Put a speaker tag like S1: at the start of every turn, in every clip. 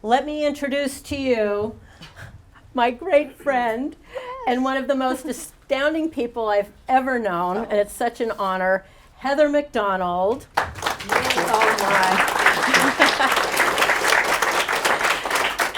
S1: let me introduce to you my great friend and one of the most astounding people I've ever known, and it's such an honor, Heather McDonald. Oh my.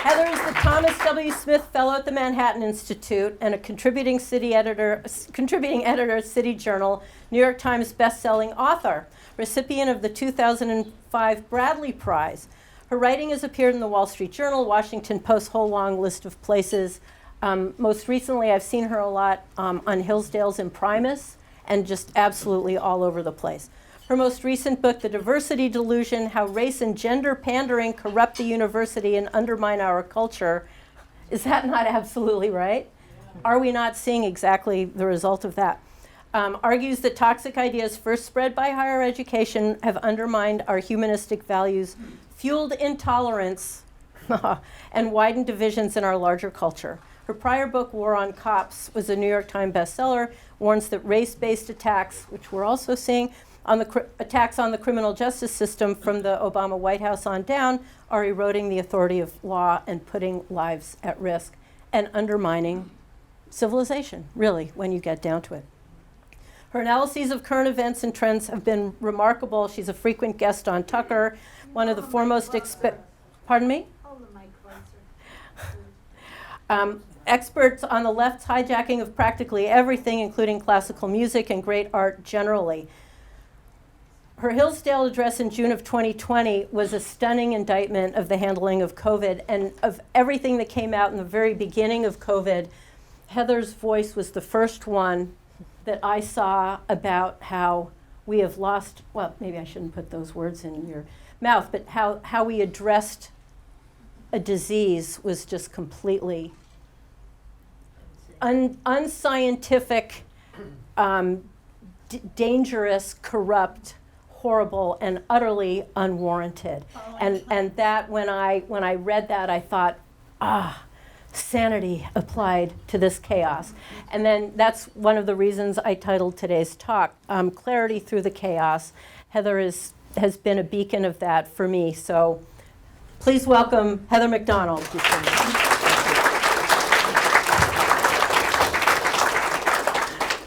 S1: Heather is the Thomas W. Smith Fellow at the Manhattan Institute and a contributing editor at City Journal, New York Times bestselling author, recipient of the 2005 Bradley Prize. Her writing has appeared in the Wall Street Journal, Washington Post, whole long list of places. Most recently, I've seen her a lot on Hillsdale's Imprimis and just absolutely all over the place. Her most recent book, The Diversity Delusion, How Race and Gender Pandering Corrupt the University and Undermine Our Culture. Is that not absolutely right? Are we not seeing exactly the result of that? Argues that toxic ideas first spread by higher education have undermined our humanistic values, fueled intolerance, and widened divisions in our larger culture. Her prior book, War on Cops, was a New York Times bestseller, warns that race-based attacks, which we're also seeing, on the attacks on the criminal justice system from the Obama White House on down are eroding the authority of law and putting lives at risk and undermining civilization, really, when you get down to it. Her analyses of current events and trends have been remarkable. She's a frequent guest on Tucker, one of the foremost pardon me?
S2: Hold the mic closer.
S1: Experts on the left's hijacking of practically everything, including classical music and great art generally. Her Hillsdale address in June of 2020 was a stunning indictment of the handling of COVID and of everything that came out in the very beginning of COVID. Heather's voice was the first one that I saw about how we have lost, well, maybe I shouldn't put those words in your mouth, but how we addressed a disease was just completely unscientific, dangerous, corrupt, horrible, and utterly unwarranted. And that when I read that, I thought, sanity applied to this chaos. And then that's one of the reasons I titled today's talk, Clarity Through the Chaos. Heather has been a beacon of that for me. So please welcome Heather McDonald.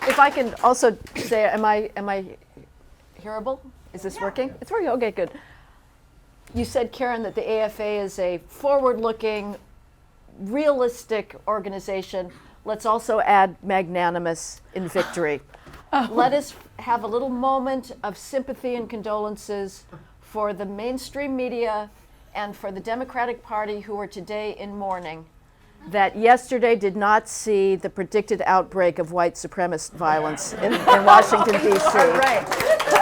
S3: If I can also say, am I hearable? Is this working? It's working. Okay, good. You said, Karen, that the AFA is a forward-looking, realistic organization. Let's also add magnanimous in victory. Let us have a little moment of sympathy and condolences for the mainstream media and for the Democratic Party who are today in mourning that yesterday did not see the predicted outbreak of white supremacist violence in Washington, D.C.
S1: Right.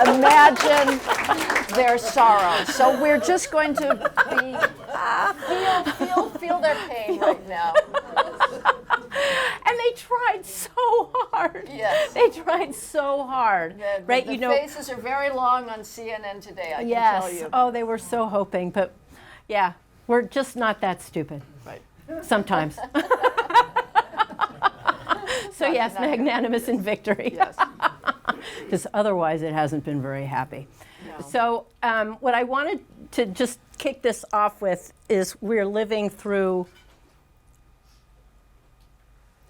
S3: Imagine their sorrow. So we're just going to feel their pain right now.
S1: And they tried so hard.
S3: Yes.
S1: They tried so hard. Right?
S3: The faces are very long on CNN today, I can tell you.
S1: Oh, they were so hoping. But yeah, we're just not that stupid.
S3: Right.
S1: Sometimes. So yes, magnanimous in victory.
S3: Yes.
S1: Because otherwise it hasn't been very happy.
S3: No.
S1: So what I wanted to just kick this off with is we're living through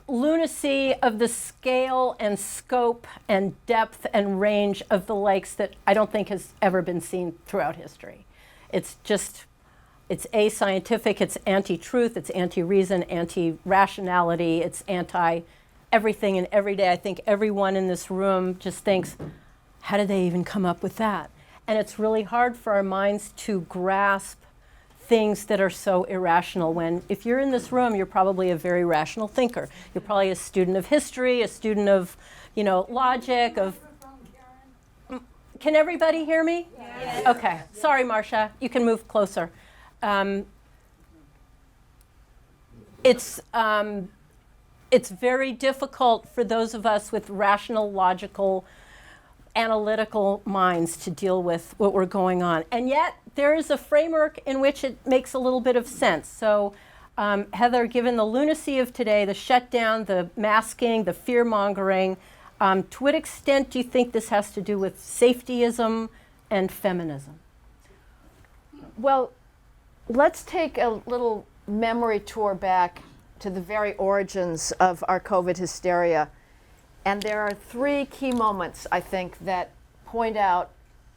S1: lunacy of the scale and scope and depth and range of the likes that I don't think has ever been seen throughout history. It's ascientific, it's anti-truth, it's anti-reason, anti-rationality, it's anti-everything and every day. I think everyone in this room just thinks, how did they even come up with that? And it's really hard for our minds to grasp things that are so irrational when, if you're in this room, you're probably a very rational thinker. You're probably a student of history, a student of, logic, of... Can everybody hear me?
S2: Yes.
S1: Okay. Sorry, Marcia. You can move closer. It's very difficult for those of us with rational, logical, analytical minds to deal with what we're going on. And yet, there is a framework in which it makes a little bit of sense. So, Heather, given the lunacy of today, the shutdown, the masking, the fear-mongering, to what extent do you think this has to do with safetyism and feminism?
S3: Well, let's take a little memory tour back to the very origins of our COVID hysteria. And there are 3 key moments, I think, that point out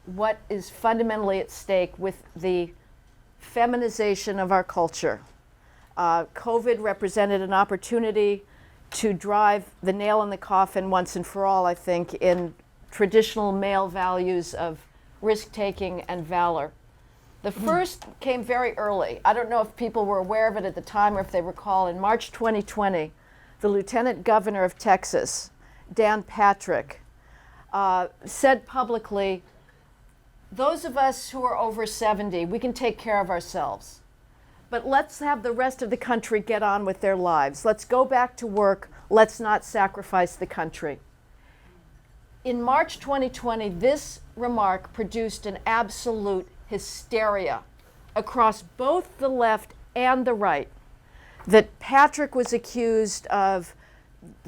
S3: what is fundamentally at stake with the feminization of our culture. COVID represented an opportunity to drive the nail in the coffin once and for all, I think, in traditional male values of risk-taking and valor. The first came very early. I don't know if people were aware of it at the time or if they recall. In March 2020, the Lieutenant Governor of Texas, Dan Patrick, said publicly, those of us who are over 70, we can take care of ourselves. But let's have the rest of the country get on with their lives. Let's go back to work. Let's not sacrifice the country. In March 2020, this remark produced an absolute hysteria across both the left and the right. That Patrick was accused of,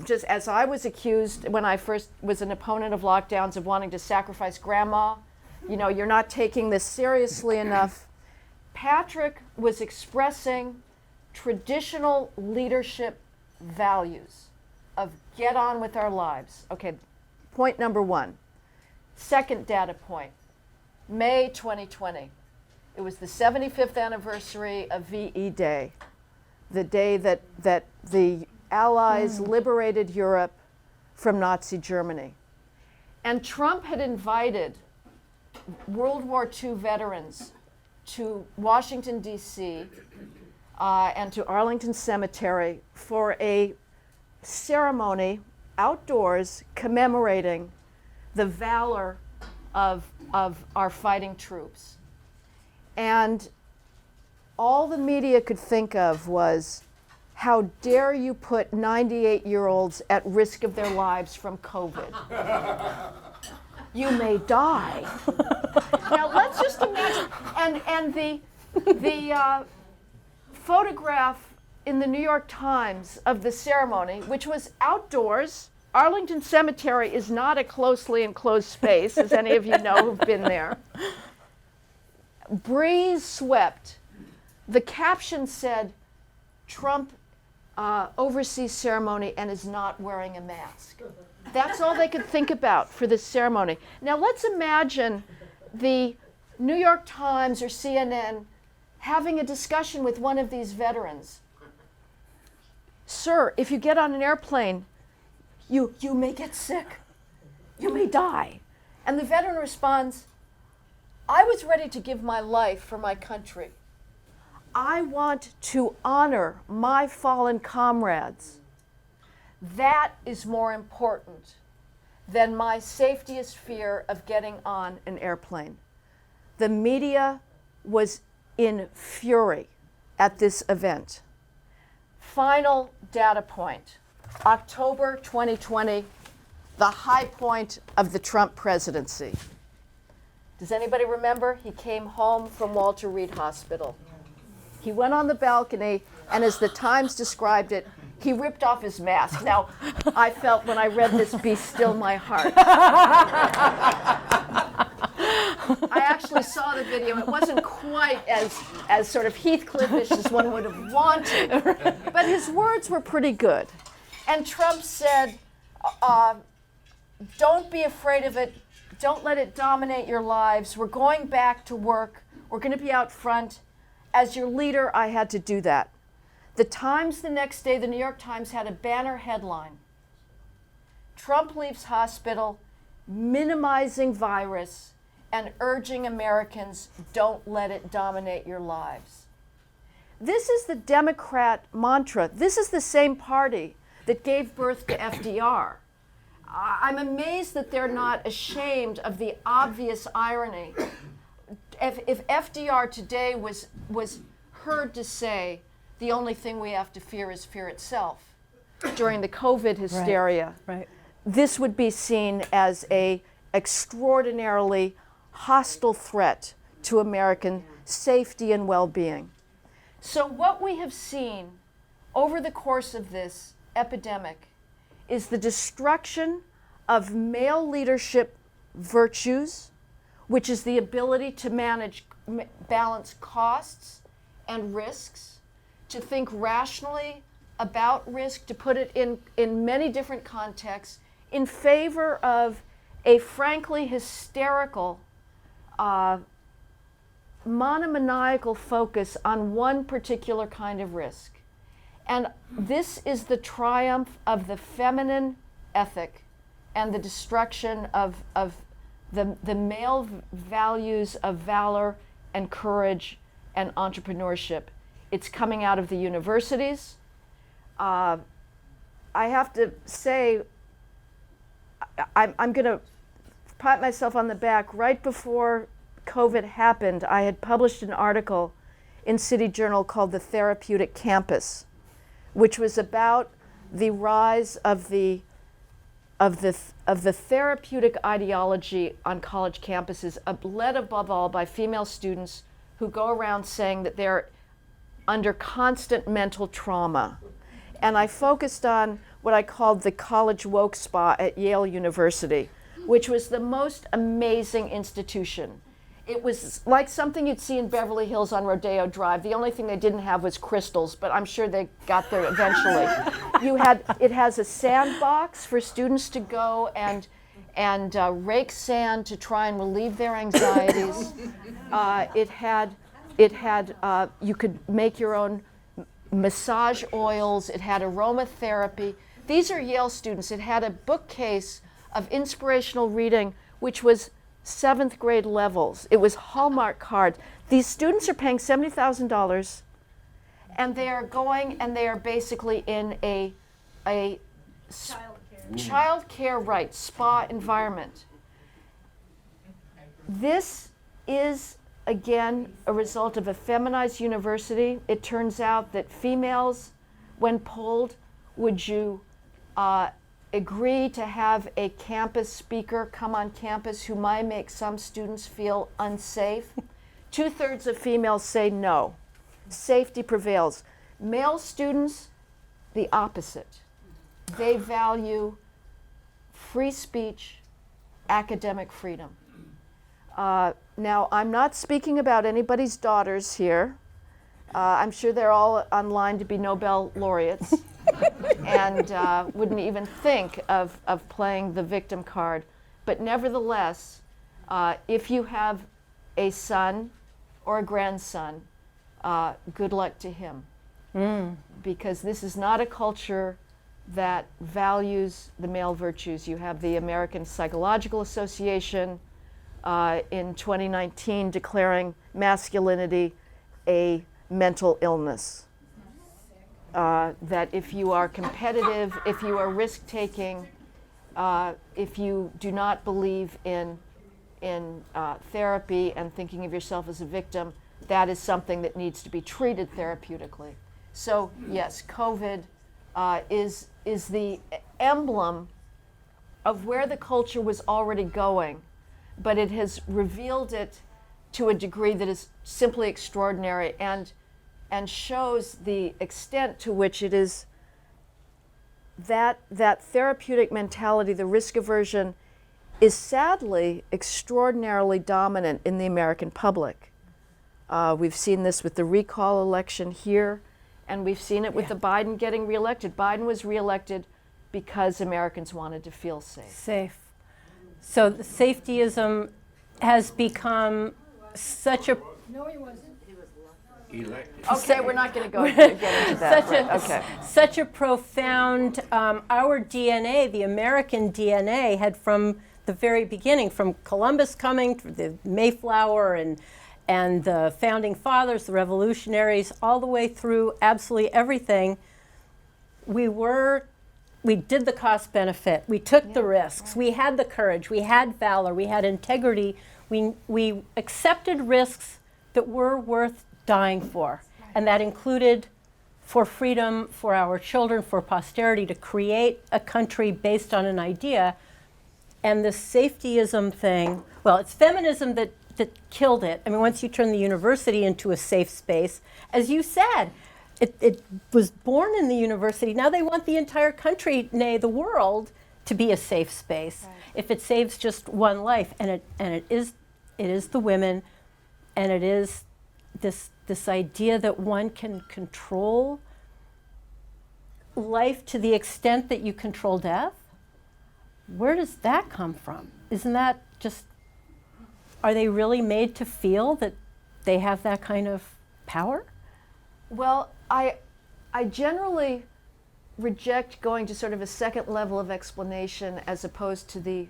S3: just as I was accused when I first was an opponent of lockdowns, of wanting to sacrifice grandma. You know, you're not taking this seriously enough. Patrick was expressing traditional leadership values of get on with our lives. Okay, point number 1. Second data point, May 2020. It was the 75th anniversary of VE Day, the day that the Allies liberated Europe from Nazi Germany. And Trump had invited World War II veterans to Washington, D.C., and to Arlington Cemetery for a ceremony outdoors commemorating the valor of our fighting troops. And all the media could think of was, how dare you put 98-year-olds at risk of their lives from COVID? You may die. Now let's just imagine, and the photograph in the New York Times of the ceremony, which was outdoors. Arlington Cemetery is not a closely enclosed space, as any of you know who've been there. Breeze swept. The caption said, Trump oversees ceremony and is not wearing a mask. That's all they could think about for this ceremony. Now let's imagine the New York Times or CNN having a discussion with one of these veterans. Sir, if you get on an airplane, you may get sick. You may die. And the veteran responds, I was ready to give my life for my country. I want to honor my fallen comrades. That is more important than my safetiest fear of getting on an airplane. The media was in fury at this event. Final data point, October 2020, the high point of the Trump presidency. Does anybody remember? He came home from Walter Reed Hospital. He went on the balcony, and as the Times described it, he ripped off his mask. Now, I felt when I read this, be still my heart. I actually saw the video. It wasn't quite as sort of Heathcliffish as one would have wanted, but his words were pretty good. And Trump said, don't be afraid of it. Don't let it dominate your lives. We're going back to work. We're going to be out front. As your leader, I had to do that. The Times the next day, the New York Times, had a banner headline. Trump leaves hospital, minimizing virus and urging Americans, don't let it dominate your lives. This is the Democrat mantra. This is the same party that gave birth to FDR. I'm amazed that they're not ashamed of the obvious irony. If FDR today was heard to say, the only thing we have to fear is fear itself, during the COVID hysteria,
S1: Right.
S3: this would be seen as an extraordinarily hostile threat to American safety and well-being. So what we have seen over the course of this epidemic is the destruction of male leadership virtues, which is the ability to balance costs and risks, to think rationally about risk, to put it in many different contexts, in favor of a frankly hysterical, monomaniacal focus on one particular kind of risk. And this is the triumph of the feminine ethic and the destruction of the male values of valor and courage and entrepreneurship. It's coming out of the universities. I have to say, I'm going to pat myself on the back. Right before COVID happened, I had published an article in City Journal called The Therapeutic Campus, which was about the rise of the therapeutic ideology on college campuses, led above all by female students who go around saying that they're under constant mental trauma. And I focused on what I called the college woke spa at Yale University, which was the most amazing institution. It was like something you'd see in Beverly Hills on Rodeo Drive. The only thing they didn't have was crystals, but I'm sure they got there eventually. It has a sandbox for students to go and rake sand to try and relieve their anxieties. You could make your own massage oils. It had aromatherapy. These are Yale students. It had a bookcase of inspirational reading, which was 7th grade levels. It was Hallmark cards. These students are paying $70,000, and they are going and they are basically in a child care, right, spa environment. This is, again, a result of a feminized university. It turns out that females, when polled, would you agree to have a campus speaker come on campus who might make some students feel unsafe? 2/3 of females say no. Safety prevails. Male students, the opposite. They value free speech, academic freedom. Now, I'm not speaking about anybody's daughters here. I'm sure they're all online to be Nobel laureates and wouldn't even think of playing the victim card. But nevertheless, if you have a son or a grandson, good luck to him. Because this is not a culture that values the male virtues. You have the American Psychological Association in 2019 declaring masculinity a mental illness. That if you are competitive, if you are risk-taking, if you do not believe in therapy and thinking of yourself as a victim, that is something that needs to be treated therapeutically. So yes, COVID is the emblem of where the culture was already going, but it has revealed it to a degree that is simply extraordinary and shows the extent to which it is that therapeutic mentality, the risk aversion, is sadly extraordinarily dominant in the American public. We've seen this with the recall election here, and we've seen it with the Biden getting reelected. Biden was reelected because Americans wanted to feel safe.
S1: So the safetyism has become such a...
S2: No, he wasn't.
S4: Elected.
S3: Okay, we're not going to get into that.
S1: Such a profound, our DNA, the American DNA, had from the very beginning, from Columbus coming to the Mayflower and the founding fathers, the revolutionaries, all the way through absolutely everything. We did the cost benefit. We took the risks. We had the courage. We had valor. We had integrity. We accepted risks that were worth dying for. And that included for freedom, for our children, for posterity, to create a country based on an idea. And the safetyism thing, well, it's feminism that killed it. I mean, once you turn the university into a safe space, as you said, it was born in the university. Now they want the entire country, nay, the world, to be a safe space. Right. If it saves just one life, and it is the women, and it is this idea that one can control life to the extent that you control death. Where does that come from? Isn't that just, are they really made to feel that they have that kind of power?
S3: Well, I generally reject going to sort of a second level of explanation as opposed to the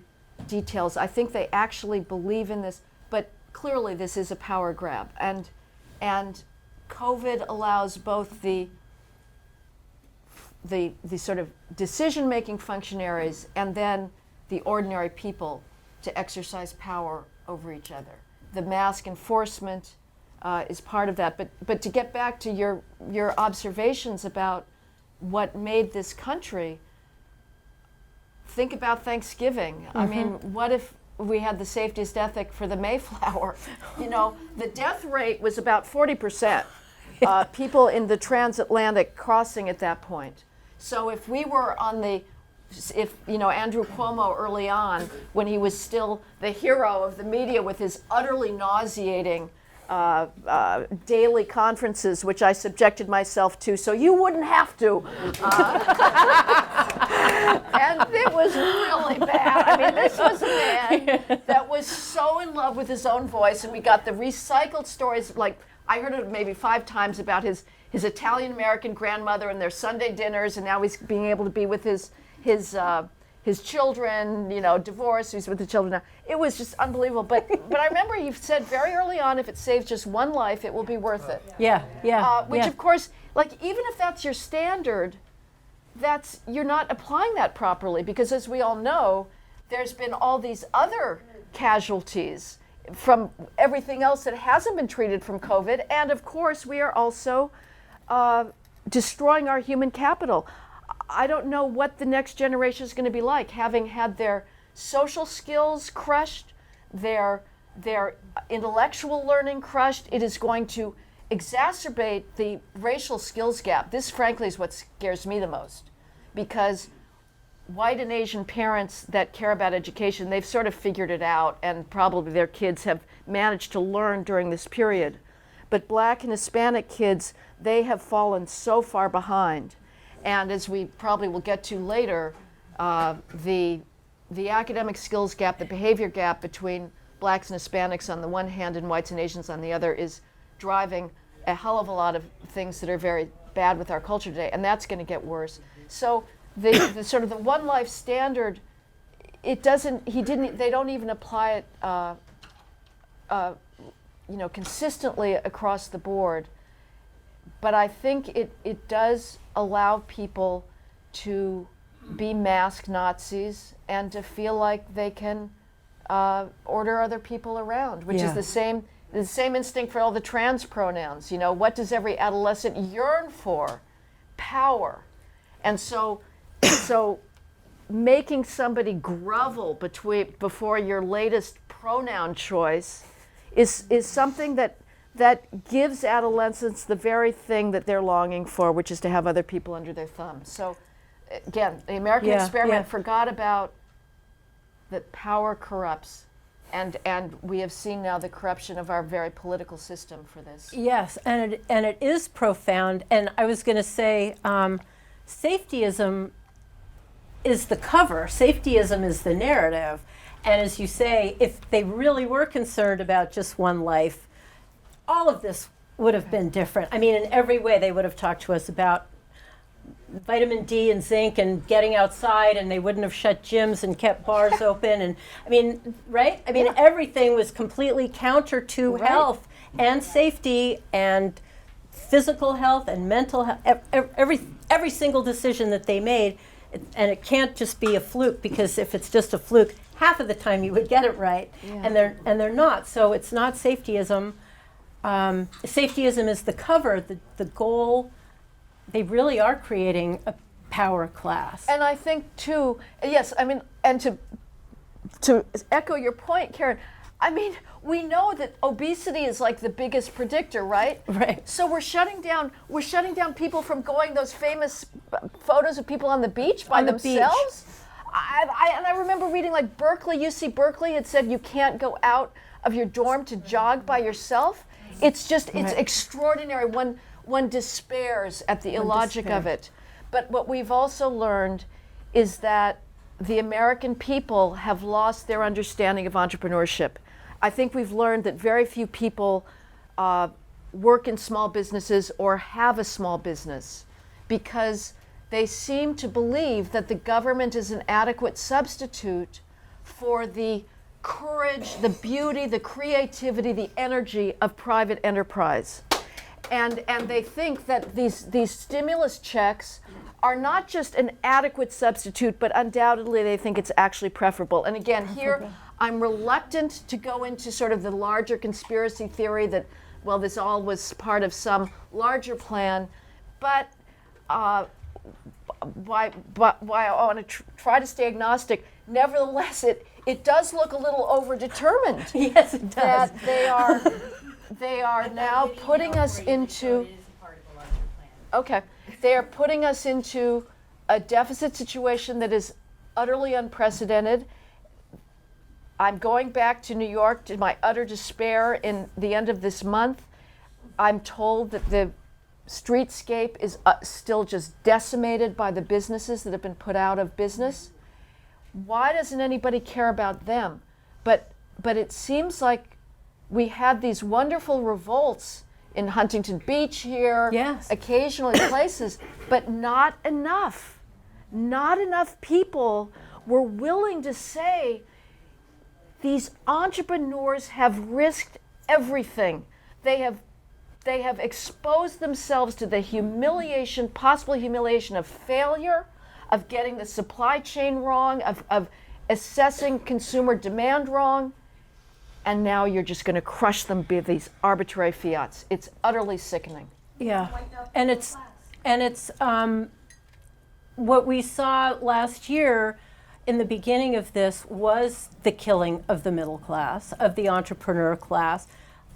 S3: details. I think they actually believe in this, but clearly this is a power grab. And COVID allows both the sort of decision-making functionaries and then the ordinary people to exercise power over each other. The mask enforcement is part of that. But to get back to your observations about what made this country, think about Thanksgiving. I mean, what if we had the safetiest ethic for the Mayflower? You know, the death rate was about 40%. People in the transatlantic crossing at that point. So if we were on if Andrew Cuomo early on, when he was still the hero of the media with his utterly nauseating daily conferences, which I subjected myself to, so you wouldn't have to. And it was really bad. I mean, this was a man that was so in love with his own voice, and we got the recycled stories. Like, I heard it maybe 5 times about his Italian-American grandmother and their Sunday dinners, and now he's being able to be with his children, divorced, he's with the children now. It was just unbelievable. But I remember you said very early on, if it saves just one life, it will be worth it.
S1: Yeah.
S3: Which of course, like, even if that's your standard, you're not applying that properly, because as we all know, there's been all these other casualties from everything else that hasn't been treated from COVID. And of course, we are also destroying our human capital. I don't know what the next generation is going to be like, having had their social skills crushed, their intellectual learning crushed. It is going to exacerbate the racial skills gap. This, frankly, is what scares me the most, because white and Asian parents that care about education, they've sort of figured it out, and probably their kids have managed to learn during this period. But Black and Hispanic kids, they have fallen so far behind. And as we probably will get to later, the academic skills gap, the behavior gap between Blacks and Hispanics on the one hand and whites and Asians on the other is driving a hell of a lot of things that are very bad with our culture today, and that's going to get worse. So the sort of the one life standard, they don't even apply it consistently across the board. But I think it does allow people to be masked Nazis and to feel like they can order other people around, which is the same instinct for all the trans pronouns. What does every adolescent yearn for? Power. And so making somebody grovel before your latest pronoun choice is something that gives adolescents the very thing that they're longing for, which is to have other people under their thumb. So, again, the American experiment forgot about that power corrupts, and we have seen now the corruption of our very political system for this.
S1: Yes, and it is profound. And I was going to say, safetyism is the cover. Safetyism is the narrative. And as you say, if they really were concerned about just one life, all of this would have been different. I mean, in every way, they would have talked to us about vitamin D and zinc and getting outside, and they wouldn't have shut gyms and kept bars open. And I mean, right? I mean, everything was completely counter to health and safety and physical health and mental health. Every single decision that they made, and it can't just be a fluke, because if it's just a fluke, half of the time you would get it right, and they're not. So it's not safetyism. Safetyism is the cover, the goal. They really are creating a power class.
S3: And I think too, yes, I mean, and to echo your point, Karen, I mean, we know that obesity is like the biggest predictor, right?
S1: Right.
S3: So we're shutting down people from going those famous photos of people on the beach by themselves. And I remember reading, like, UC Berkeley had said you can't go out of your dorm to jog by yourself. It's just, it's extraordinary. One despairs at the illogic of it. But what we've also learned is that the American people have lost their understanding of entrepreneurship. I think we've learned that very few people work in small businesses or have a small business because they seem to believe that the government is an adequate substitute for the courage, the beauty, the creativity, the energy of private enterprise. And they think that these stimulus checks are not just an adequate substitute, but undoubtedly they think it's actually preferable. And again, here I'm reluctant to go into sort of the larger conspiracy theory that, well, this all was part of some larger plan, but why I want to try to stay agnostic. Nevertheless, it does look a little over-determined.
S1: Yes, it does.
S3: That they are now putting us into. Okay, they are putting us into a deficit situation that is utterly unprecedented. I'm going back to New York to my utter despair in the end of this month. I'm told that the streetscape is still just decimated by the businesses that have been put out of business. Why doesn't anybody care about them? But it seems like we had these wonderful revolts in Huntington Beach here,
S1: yes,
S3: occasionally places, but not enough. Not enough people were willing to say, these entrepreneurs have risked everything. They have exposed themselves to the humiliation, possible humiliation of failure, of getting the supply chain wrong, of assessing consumer demand wrong, and now you're just going to crush them by these arbitrary fiats. It's utterly sickening.
S1: Yeah, and it's what we saw last year in the beginning of this was the killing of the middle class, of the entrepreneur class,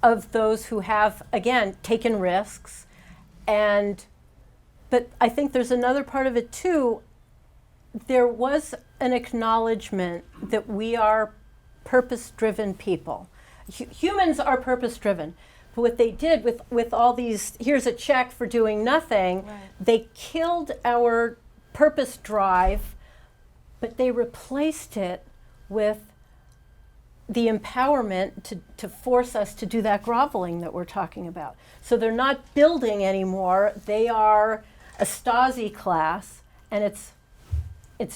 S1: of those who have, again, taken risks. But I think there's another part of it too. There was an acknowledgement that we are purpose-driven people. Humans are purpose-driven. But what they did with all these, here's a check for doing nothing, right, they killed our purpose drive, but they replaced it with the empowerment to force us to do that groveling that we're talking about. So they're not building anymore. They are a Stasi class, and it's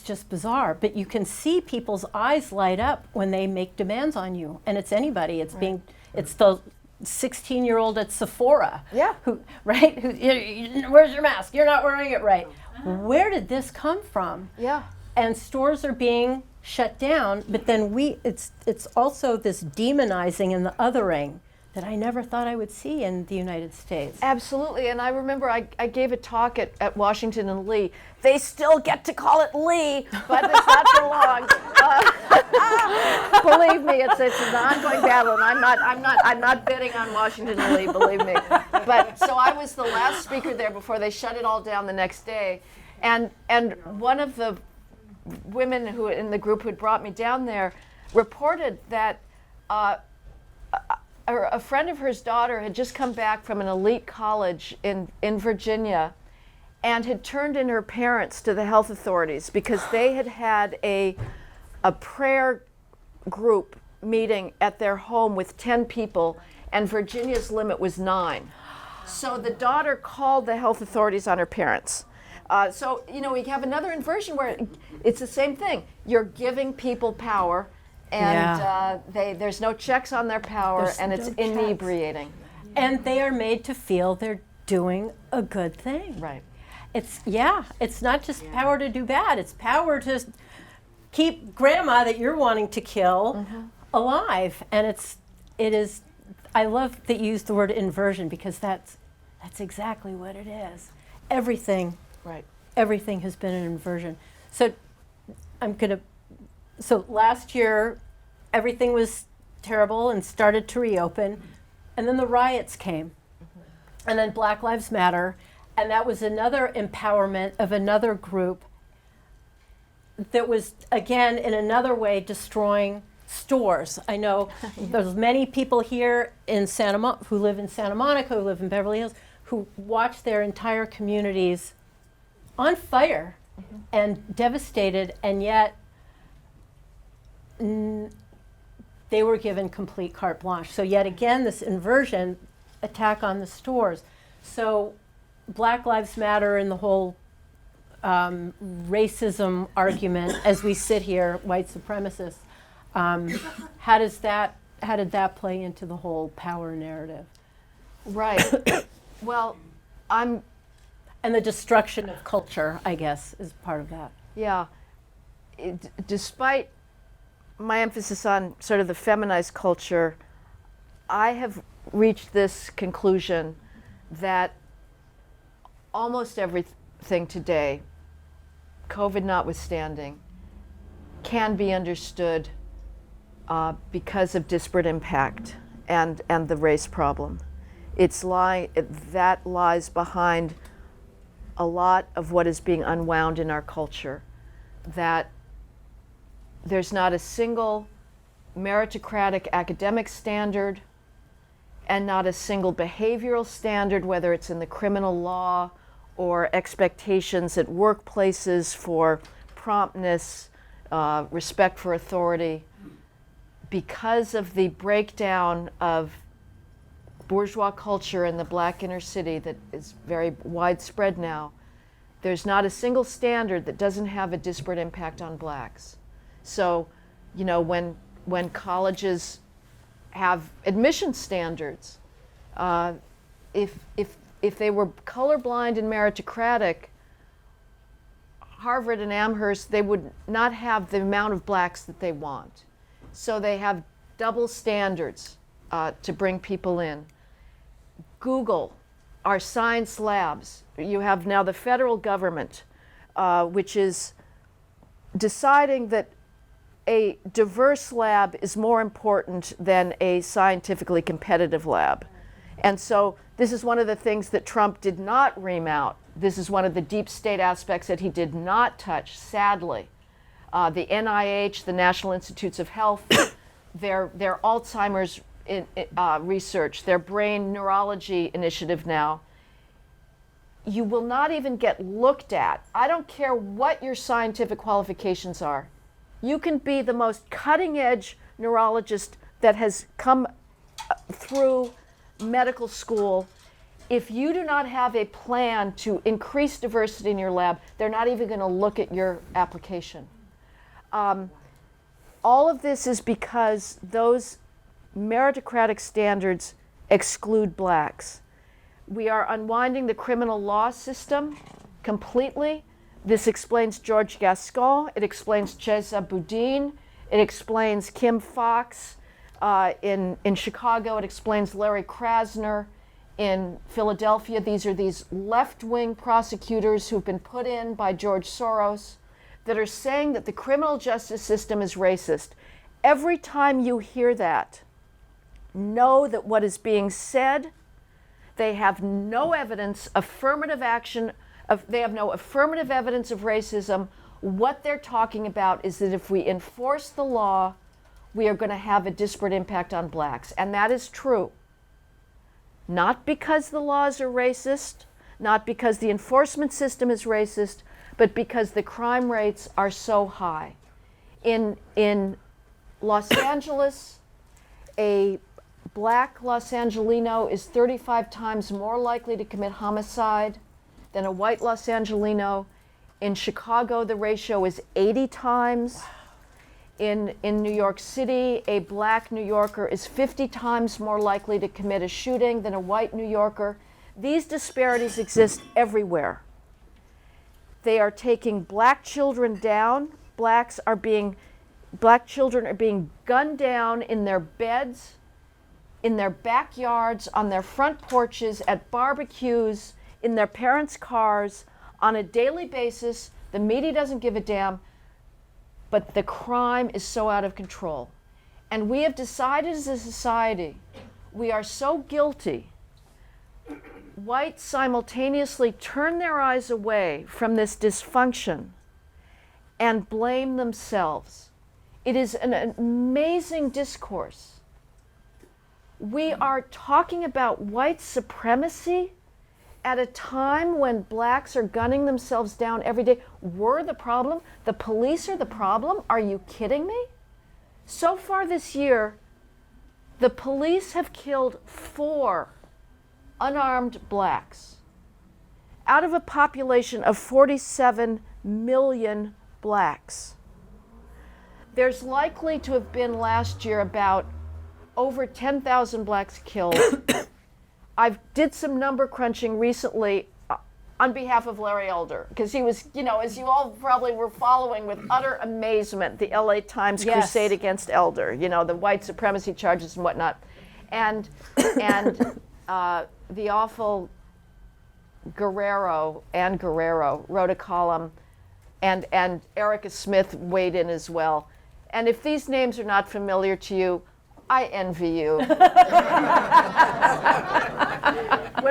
S1: just bizarre. But you can see people's eyes light up when they make demands on you, and it's anybody. It's right, it's the 16-year-old at Sephora.
S3: Yeah.
S1: Where's your mask? You're not wearing it right. Where did this come from?
S3: Yeah.
S1: And stores are being shut down, but then it's also this demonizing and the othering that I never thought I would see in the United States.
S3: Absolutely, and I remember I gave a talk at Washington and Lee. They still get to call it Lee, but it's not for long. Believe me, it's an ongoing battle, and I'm not betting on Washington and Lee. Believe me. But so I was the last speaker there before they shut it all down the next day, and one of the women who in the group who had brought me down there reported that a friend of hers daughter had just come back from an elite college in Virginia and had turned in her parents to the health authorities because they had a prayer group meeting at their home with 10 people, and Virginia's limit was 9. So the daughter called the health authorities on her parents. So, we have another inversion where it's the same thing. You're giving people power, and there's no checks on their power, and it's inebriating.
S1: And they are made to feel they're doing a good thing.
S3: Right.
S1: It's not just power to do bad. It's power to keep grandma that you're wanting to kill alive. And it is. I love that you used the word inversion because that's exactly what it is. Everything.
S3: Right.
S1: Everything has been an inversion. So last year, everything was terrible and started to reopen, and then the riots came, and then Black Lives Matter, and that was another empowerment of another group that was, again, in another way, destroying stores. I know there's many people here in who live in Santa Monica, who live in Beverly Hills, who watch their entire communities on fire and devastated, and yet they were given complete carte blanche. So yet again, this inversion attack on the stores. So Black Lives Matter and the whole racism argument as we sit here, white supremacists, how did that play into the whole power narrative?
S3: Right. Well,
S1: And the destruction of culture, I guess, is part of that.
S3: yeah. Despite my emphasis on sort of the feminized culture, I have reached this conclusion that almost everything today, COVID notwithstanding, can be understood because of disparate impact and the race problem. That lies behind a lot of what is being unwound in our culture, that there's not a single meritocratic academic standard and not a single behavioral standard, whether it's in the criminal law or expectations at workplaces for promptness, respect for authority. Because of the breakdown of bourgeois culture in the Black inner city that is very widespread now, there's not a single standard that doesn't have a disparate impact on Blacks. So, you know, when colleges have admission standards, if they were colorblind and meritocratic, Harvard and Amherst, they would not have the amount of Blacks that they want. So they have double standards to bring people in. Google, our science labs, you have now the federal government, which is deciding that a diverse lab is more important than a scientifically competitive lab. And so this is one of the things that Trump did not ream out. This is one of the deep state aspects that he did not touch, sadly. The NIH, the National Institutes of Health, their Alzheimer's research, their brain neurology initiative now, you will not even get looked at. I don't care what your scientific qualifications are. You can be the most cutting edge neurologist that has come through medical school. If you do not have a plan to increase diversity in your lab, they're not even going to look at your application. All of this is because those meritocratic standards exclude Blacks. We are unwinding the criminal law system completely. This explains George Gascon, it explains Chesa Boudin, it explains Kim Fox in Chicago, it explains Larry Krasner in Philadelphia. These are these left-wing prosecutors who've been put in by George Soros that are saying that the criminal justice system is racist. Every time you hear that, know that what is being said, they have no evidence, affirmative action, they have no affirmative evidence of racism. What they're talking about is that if we enforce the law, we are going to have a disparate impact on Blacks. And that is true. Not because the laws are racist, not because the enforcement system is racist, but because the crime rates are so high. In Los Angeles, a Black Los Angelino is 35 times more likely to commit homicide than a white Los Angelino. In Chicago, the ratio is 80 times. In New York City, a Black New Yorker is 50 times more likely to commit a shooting than a white New Yorker. These disparities exist everywhere. They are taking Black children down. Black children are being gunned down in their beds, in their backyards, on their front porches, at barbecues, in their parents' cars, on a daily basis. The media doesn't give a damn, but the crime is so out of control. And we have decided as a society, we are so guilty. Whites simultaneously turn their eyes away from this dysfunction and blame themselves. It is an amazing discourse. We are talking about white supremacy at a time when blacks are gunning themselves down every day. We're the problem? The police are the problem? Are you kidding me? So far this year, the police have killed 4 unarmed blacks out of a population of 47 million blacks. There's likely to have been last year about over 10,000 blacks killed. I did some number crunching recently on behalf of Larry Elder, because he was, as you all probably were following with utter amazement, the LA Times crusade against Elder, the white supremacy charges and whatnot. And the awful Ann Guerrero wrote a column, and Erica Smith weighed in as well. And if these names are not familiar to you, I envy you. When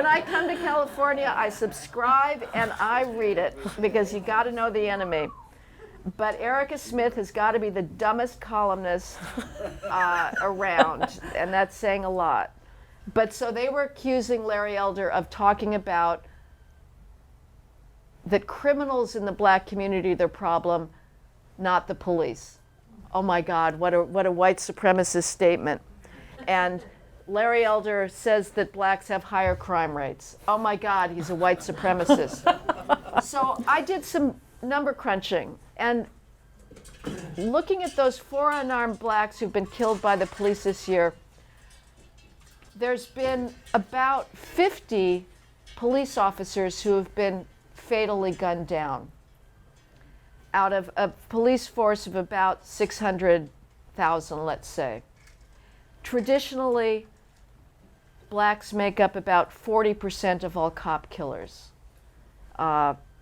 S3: I come to California, I subscribe and I read it, because you got to know the enemy. But Erica Smith has got to be the dumbest columnist around, and that's saying a lot. But so they were accusing Larry Elder of talking about that criminals in the black community are the problem, not the police. Oh my God, what a white supremacist statement. And Larry Elder says that blacks have higher crime rates. Oh my God, he's a white supremacist. So I did some number crunching, and looking at those 4 unarmed blacks who've been killed by the police this year, there's been about 50 police officers who have been fatally gunned down out of a police force of about 600,000, let's say. Traditionally, blacks make up about 40% of all cop killers,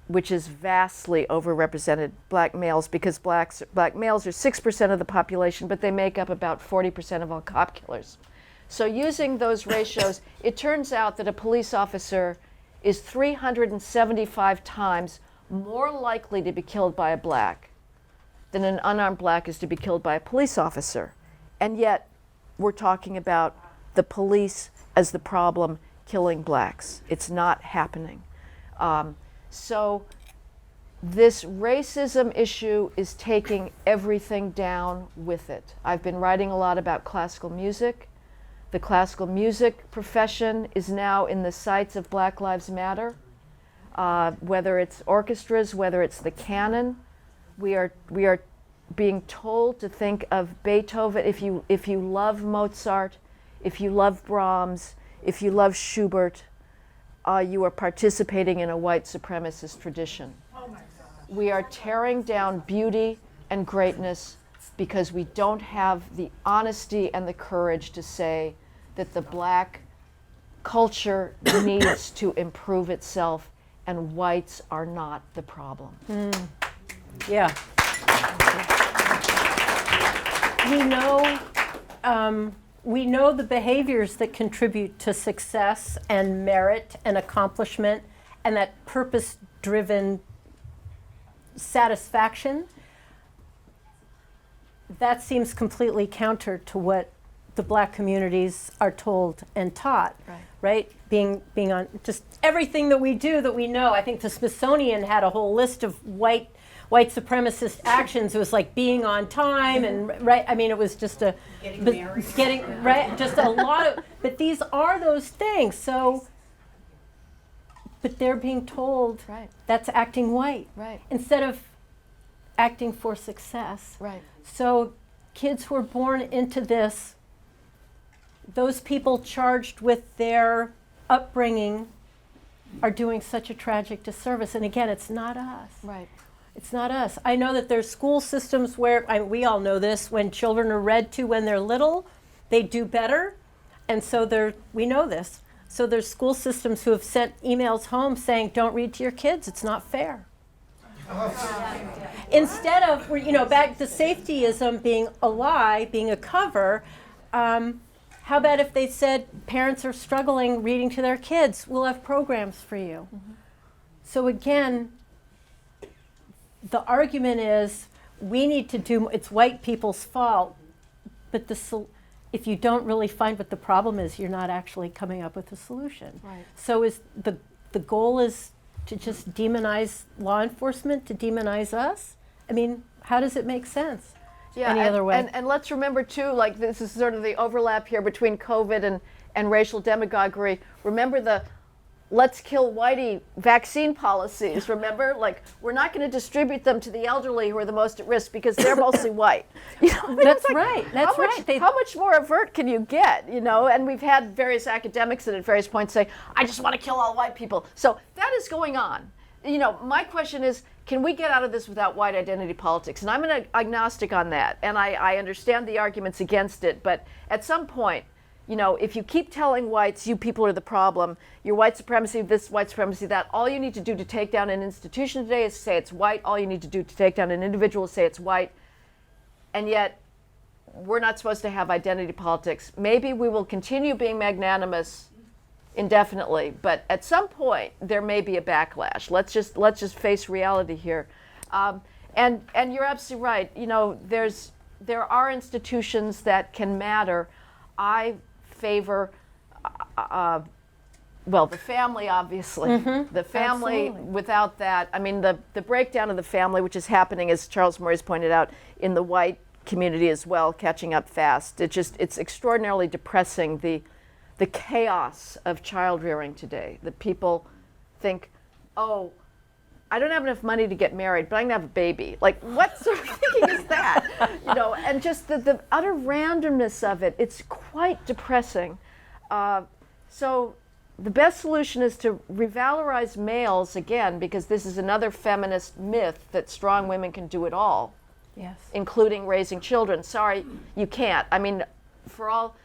S3: which is vastly overrepresented black males, because black males are 6% of the population, but they make up about 40% of all cop killers. So using those ratios, it turns out that a police officer is 375 times more likely to be killed by a black than an unarmed black is to be killed by a police officer. And yet, we're talking about the police as the problem killing blacks. It's not happening. So this racism issue is taking everything down with it. I've been writing a lot about classical music. The classical music profession is now in the sights of Black Lives Matter. Whether it's orchestras, whether it's the canon, we are being told to think of Beethoven. If you love Mozart, if you love Brahms, if you love Schubert, you are participating in a white supremacist tradition. Oh my God. We are tearing down beauty and greatness because we don't have the honesty and the courage to say that the black culture needs to improve itself, and whites are not the problem.
S1: Yeah. We know the behaviors that contribute to success and merit and accomplishment and that purpose-driven satisfaction. That seems completely counter to what the black communities are told and taught, right? Being on just everything that we do that we know. I think the Smithsonian had a whole list of white supremacist actions. It was like being on time and it was just just a lot of, but these are those things. So, but they're being told that's acting white instead of acting for success. So kids who are born into this, those people charged with their upbringing are doing such a tragic disservice. And again, it's not us. It's not us. I know that there's school systems where, we all know this, when children are read to when they're little, they do better. And so we know this. So there's school systems who have sent emails home saying, don't read to your kids, it's not fair. Instead of, back to safetyism being a lie, being a cover, how about if they said, parents are struggling reading to their kids, we'll have programs for you. So again, the argument is, we need to do, it's white people's fault, but if you don't really find what the problem is, you're not actually coming up with a solution.
S3: Right.
S1: So is the goal is to just demonize law enforcement, to demonize us? I mean, how does it make sense? Any other way?
S3: And let's remember too, like this is sort of the overlap here between COVID and racial demagoguery. Remember the let's kill whitey vaccine policies, remember? Like, we're not going to distribute them to the elderly who are the most at risk because they're mostly white. You know, I mean,
S1: That's
S3: it's like,
S1: right. That's right.
S3: How much more avert can you get, you know? And we've had various academics that at various points say, I just want to kill all white people. So that is going on. You know, my question is, can we get out of this without white identity politics? And I'm an agnostic on that. And I understand the arguments against it. But at some point, you know, if you keep telling whites, you people are the problem, you're white supremacy, this, white supremacy, that, all you need to do to take down an institution today is say it's white. All you need to do to take down an individual is say it's white. And yet, we're not supposed to have identity politics. Maybe we will continue being magnanimous indefinitely, but at some point, there may be a backlash. Let's just face reality here. And you're absolutely right. You know, there are institutions that can matter. I favor, well, the family, obviously.
S1: Mm-hmm.
S3: The family,
S1: Absolutely.
S3: without that, I mean, the breakdown of the family, which is happening, as Charles Murray's pointed out, in the white community as well, catching up fast. It's extraordinarily depressing, the chaos of child rearing today. That people think, oh, I don't have enough money to get married, but I can have a baby. Like, what sort of thinking is that? You know, and just the utter randomness of it, it's quite depressing. So the best solution is to revalorize males again, because this is another feminist myth that strong women can do it all,
S1: Yes.
S3: including raising children. Sorry, you can't. I mean, for all.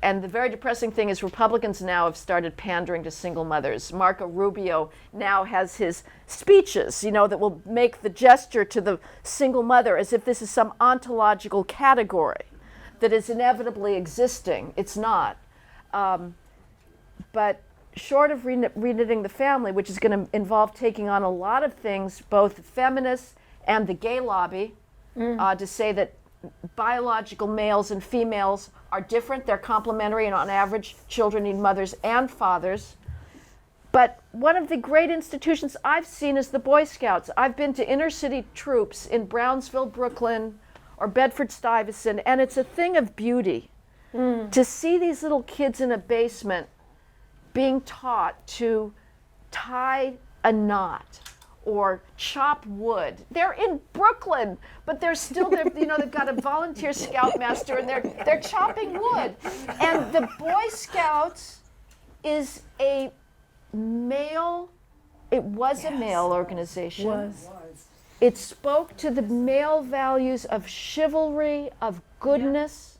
S3: And the very depressing thing is Republicans now have started pandering to single mothers. Marco Rubio now has his speeches, you know, that will make the gesture to the single mother as if this is some ontological category that is inevitably existing. It's not. But short of reknitting the family, which is going to involve taking on a lot of things, both feminists and the gay lobby, to say that biological males and females are different, they're complementary, and on average, children need mothers and fathers. But one of the great institutions I've seen is the Boy Scouts. I've been to inner city troops in Brownsville, Brooklyn, or Bedford-Stuyvesant, and it's a thing of beauty to see these little kids in a basement being taught to tie a knot or chop wood. They're in Brooklyn, but they're still, you know, they've got a volunteer scoutmaster and they're chopping wood. And the Boy Scouts is a male, it was a male organization.
S1: Was.
S3: It spoke to the male values of chivalry, of goodness,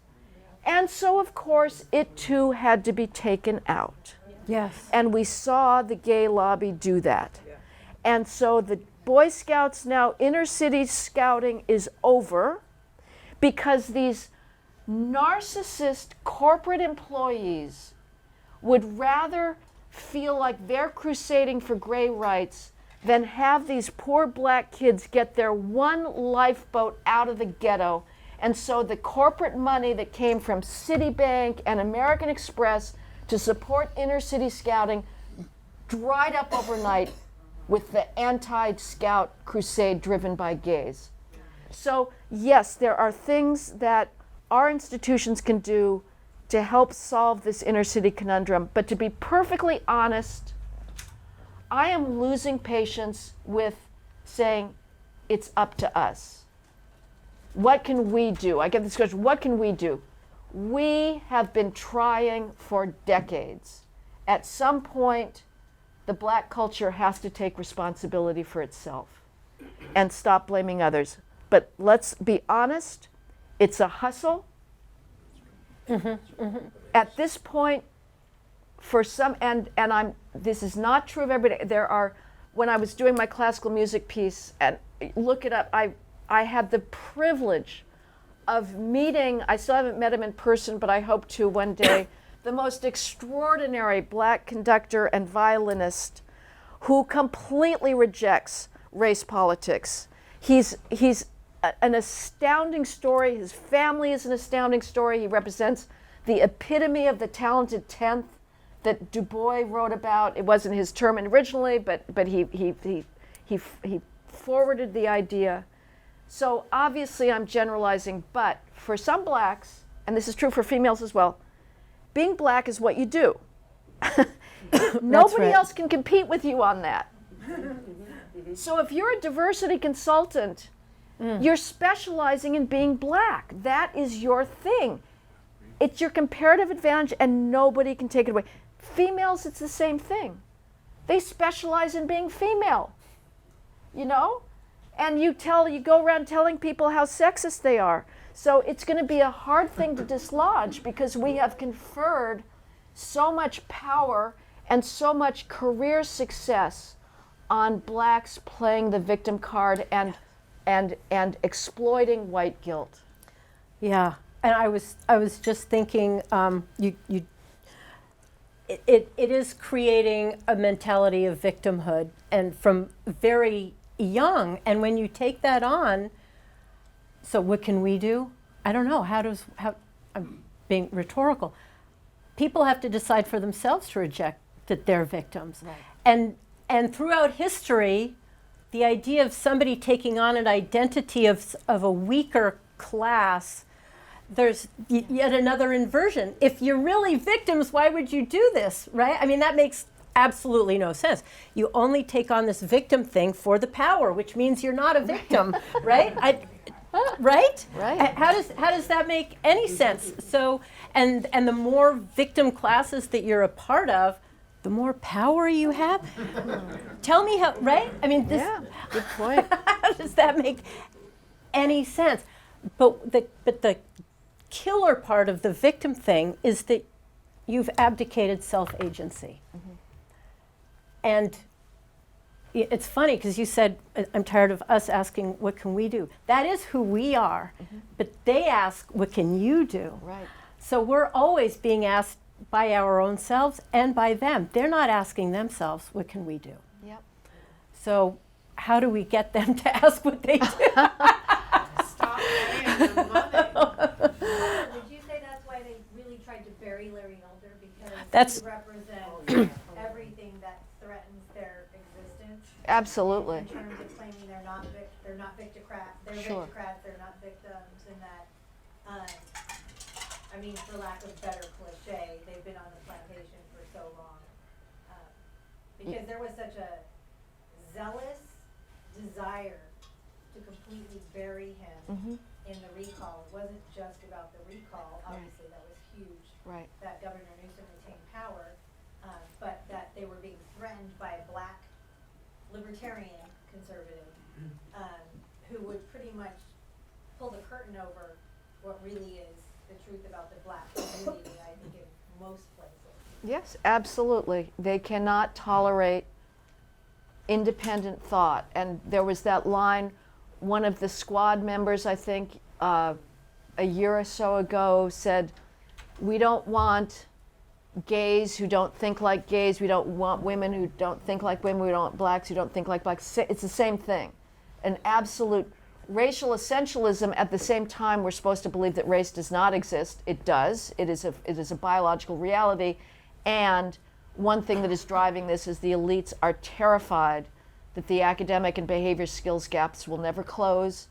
S3: and so of course it too had to be taken out.
S1: Yes.
S3: And we saw the gay lobby do that. And so the Boy Scouts now, inner city scouting is over because these narcissist corporate employees would rather feel like they're crusading for gay rights than have these poor black kids get their one lifeboat out of the ghetto. And so the corporate money that came from Citibank and American Express to support inner city scouting dried up overnight with the anti-scout crusade driven by gays. So yes, there are things that our institutions can do to help solve this inner city conundrum, but to be perfectly honest, I am losing patience with saying it's up to us. What can we do? I get this question, what can we do? We have been trying for decades. At some point, the black culture has to take responsibility for itself and stop blaming others. But let's be honest, it's a hustle. At this point, for some, and this is not true of everybody, there are, when I was doing my classical music piece, and look it up, I had the privilege of meeting, I still haven't met him in person, but I hope to one day, the most extraordinary black conductor and violinist who completely rejects race politics. He's an astounding story. His family is an astounding story. He represents the epitome of the talented tenth that Du Bois wrote about. It wasn't his term originally, but he forwarded the idea. So obviously I'm generalizing, but for some blacks, and this is true for females as well, being black is what you do. Nobody
S1: right.
S3: else can compete with you on that. So if you're a diversity consultant, you're specializing in being black. That is your thing. It's your comparative advantage and nobody can take it away. Females, it's the same thing. They specialize in being female, you know? And you go around telling people how sexist they are. So it's going to be a hard thing to dislodge because we have conferred so much power and so much career success on blacks playing the victim card and exploiting white guilt.
S1: Yeah, and I was just thinking, it is creating a mentality of victimhood, and from very young. And when you take that on, so what can we do? I don't know. I'm being rhetorical. People have to decide for themselves to reject that they're victims. Right. And throughout history, the idea of somebody taking on an identity of a weaker class, there's yet another inversion. If you're really victims, why would you do this, right? I mean, that makes absolutely no sense. You only take on this victim thing for the power, which means you're not a victim, right? Right?
S3: Right.
S1: How does that make any sense? So, and the more victim classes that you're a part of, the more power you have. Tell me how, right? I mean, this.
S3: Yeah, good point.
S1: How does that make any sense? But the killer part of the victim thing is that you've abdicated self-agency. Mm-hmm. And it's funny because you said, I'm tired of us asking, what can we do? That is who we are. Mm-hmm. But they ask, what can you do?
S3: Right.
S1: So we're always being asked by our own selves and by them. They're not asking themselves, what can we do?
S3: Yep.
S1: So how do we get them to ask what they do?
S2: Stop paying them money.
S5: Would you say that's why they really tried to bury Larry Elder, because
S1: That's-
S5: he represents everything that threatens their existence
S3: Absolutely.
S5: in terms of claiming they're not victocrats,
S3: Sure.
S5: they're not victims, and that, I mean, for lack of better cliche, they've been on the plantation for so long. Because there was such a zealous desire to completely bury him
S3: Mm-hmm.
S5: in the recall. It wasn't just about the recall, obviously that was huge,
S3: Right.
S5: that Governor Newsom retained power, but that they were being threatened by a black libertarian conservative who would pretty much pull the curtain over what really is the truth about the black community, I think, in most places.
S3: Yes, absolutely. They cannot tolerate independent thought. And there was that line, one of the squad members, I think, a year or so ago said, we don't want gays who don't think like gays, we don't want women who don't think like women, we don't want blacks who don't think like blacks. It's the same thing. An absolute racial essentialism. At the same time, we're supposed to believe that race does not exist. It does. It is a biological reality. And one thing that is driving this is the elites are terrified that the academic and behavior skills gaps will never close,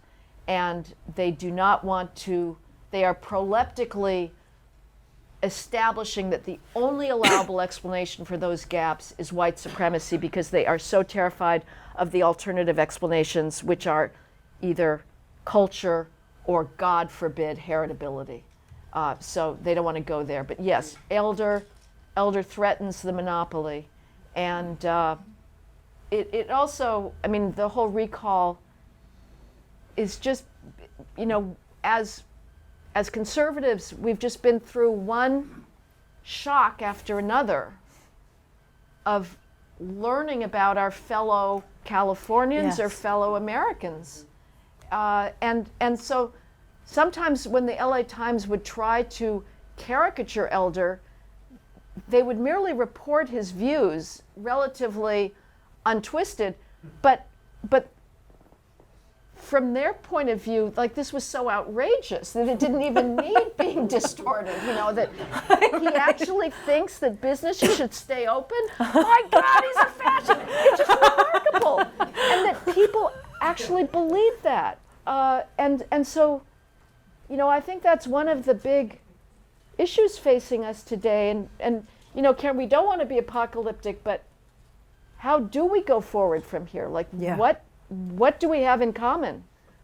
S3: and they do not want to, they are proleptically establishing that the only allowable explanation for those gaps is white supremacy, because they are so terrified of the alternative explanations, which are either culture or, God forbid, heritability. So they don't want to go there. But yes, Elder threatens the monopoly. And it also, I mean, the whole recall is just, you know, as conservatives, we've just been through one shock after another of learning about our fellow Californians or fellow Americans. And so sometimes when the LA Times would try to caricature Elder, they would merely report his views relatively untwisted, but from their point of view, like this was so outrageous that it didn't even need being distorted, that he actually thinks that businesses should stay open. My God, he's a fascist. It's just remarkable. And that people actually believe that. And so, I think that's one of the big issues facing us today. And Karen, we don't want to be apocalyptic, but how do we go forward from here? Like, what do we have in common?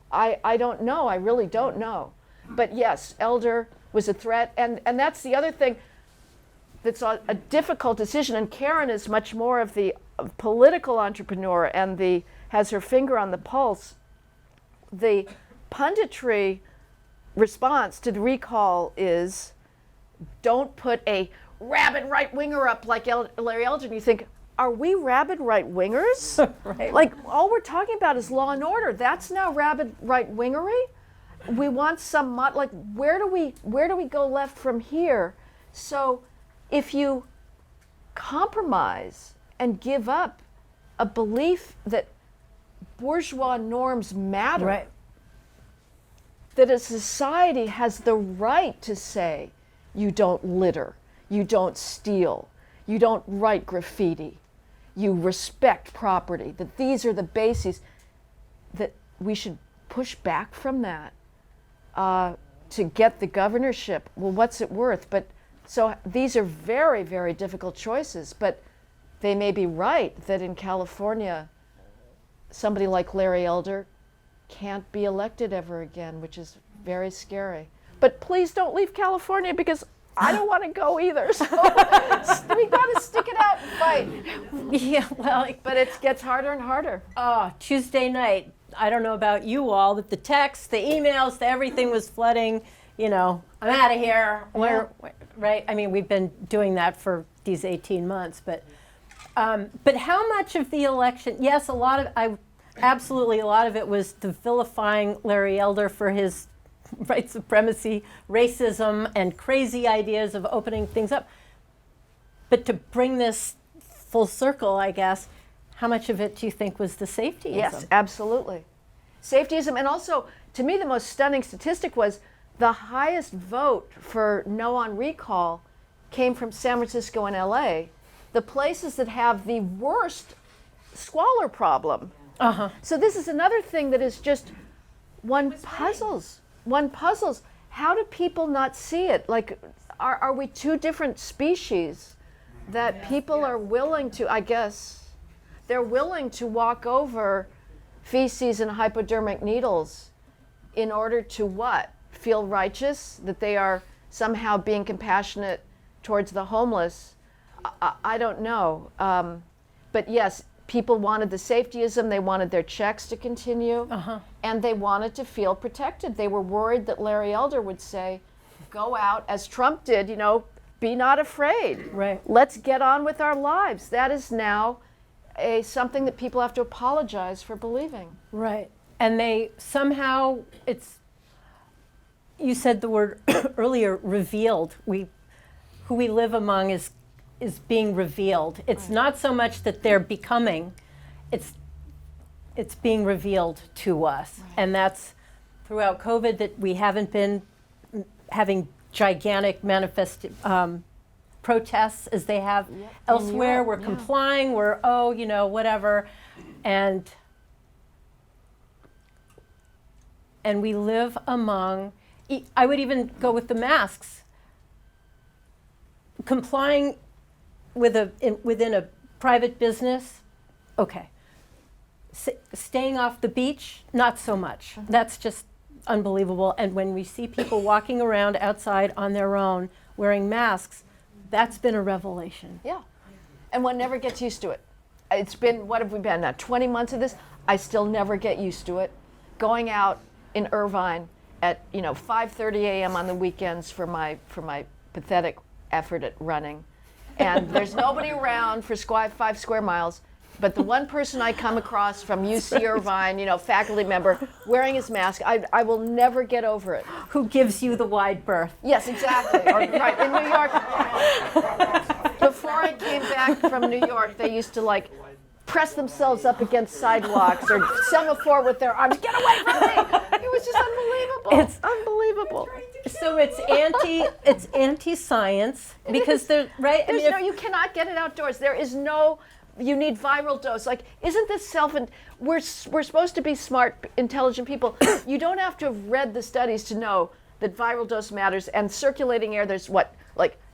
S3: I don't know. I really don't know. But yes, Elder was a threat. And that's the other thing that's a difficult decision. And Karen is much more of the political entrepreneur and has her finger on the pulse. The punditry response to the recall is, don't put a rabid right-winger up like Larry Elder. And you think, are we rabid right-wingers?
S1: Right.
S3: Like, all we're talking about is law and order. That's now rabid right-wingery. We want some, where do we go left from here? So if you compromise and give up a belief that bourgeois norms matter,
S1: Right.
S3: that a society has the right to say, you don't litter, you don't steal, you don't write graffiti, you respect property, that these are the bases, that we should push back from that to get the governorship. Well, what's it worth? But so these are very, very difficult choices, but they may be right that in California, somebody like Larry Elder can't be elected ever again, which is very scary. But please don't leave California, because I don't want to go either. So we got to stick it out and fight.
S1: Yeah, well,
S3: But it gets harder and harder.
S1: Tuesday night, I don't know about you all, but the texts, the emails, everything was flooding. I'm out of here. Right? I mean, we've been doing that for these 18 months, but how much of the election? Yes, absolutely, a lot of it was the vilifying Larry Elder for his white supremacy, racism, and crazy ideas of opening things up. But to bring this full circle, I guess, how much of it do you think was the safetyism?
S3: Yes, absolutely. Safetyism, and also, to me, the most stunning statistic was the highest vote for no on recall came from San Francisco and LA, the places that have the worst squalor problem. So this is another thing that is just one puzzles. How do people not see it? Like, are we two different species that people are willing to, I guess, they're willing to walk over feces and hypodermic needles in order to what? Feel righteous? That they are somehow being compassionate towards the homeless? I don't know. But yes, people wanted the safetyism, they wanted their checks to continue, and they wanted to feel protected. They were worried that Larry Elder would say, go out, as Trump did, be not afraid.
S1: Right.
S3: Let's get on with our lives. That is now something that people have to apologize for believing.
S1: Right. And they somehow, you said the word earlier, revealed. Who we live among is being revealed. It's not so much that they're becoming, it's being revealed to us. Right. And that's throughout COVID, that we haven't been having gigantic protests as they have elsewhere. We're complying, we're, whatever. And we live among, I would even go with the masks. Complying within a private business, okay. Staying off the beach, not so much. That's just unbelievable. And when we see people walking around outside on their own wearing masks, that's been a revelation.
S3: Yeah. And one never gets used to it. It's been, what have we been now, 20 months of this? I still never get used to it. Going out in Irvine at 5:30 a.m. on the weekends for my pathetic effort at running. And there's nobody around for 5 square miles, but the one person I come across from UC Irvine, faculty member, wearing his mask, I will never get over it.
S1: Who gives you the wide berth?
S3: Yes, exactly. Right, in New York. Before I came back from New York, they used to press themselves up against sidewalks or semaphore with their arms. Get away from me! It was just unbelievable. It's unbelievable.
S1: So it's anti-science because they're right. I mean,
S3: You cannot get it outdoors. There is no. You need viral dose. Like, isn't this we're supposed to be smart, intelligent people. You don't have to have read the studies to know that viral dose matters. And circulating air, there's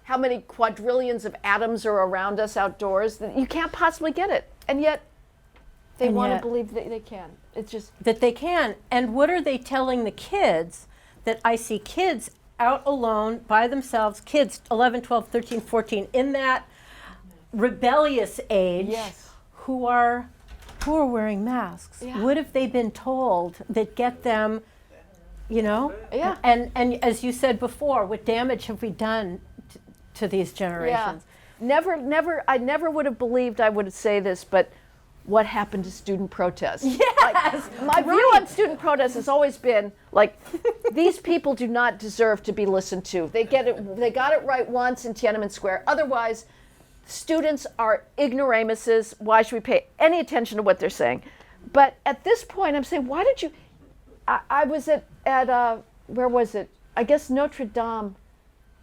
S3: how many quadrillions of atoms are around us outdoors? You can't possibly get it. And yet, they want to believe that they can. It's just.
S1: That they can. And what are they telling the kids? That I see kids out alone by themselves, kids 11, 12, 13, 14, in that rebellious age,
S3: Yes.
S1: who are wearing masks.
S3: Yeah.
S1: What have they been told that get them,
S3: Yeah.
S1: And as you said before, what damage have we done to these generations?
S3: I never would have believed I would say this, but what happened to student protests?
S1: Yes,
S3: My view on student protests has always been these people do not deserve to be listened to. They got it right once in Tiananmen Square. Otherwise, students are ignoramuses. Why should we pay any attention to what they're saying? But at this point, I'm saying, why did you? I was at where was it? I guess Notre Dame.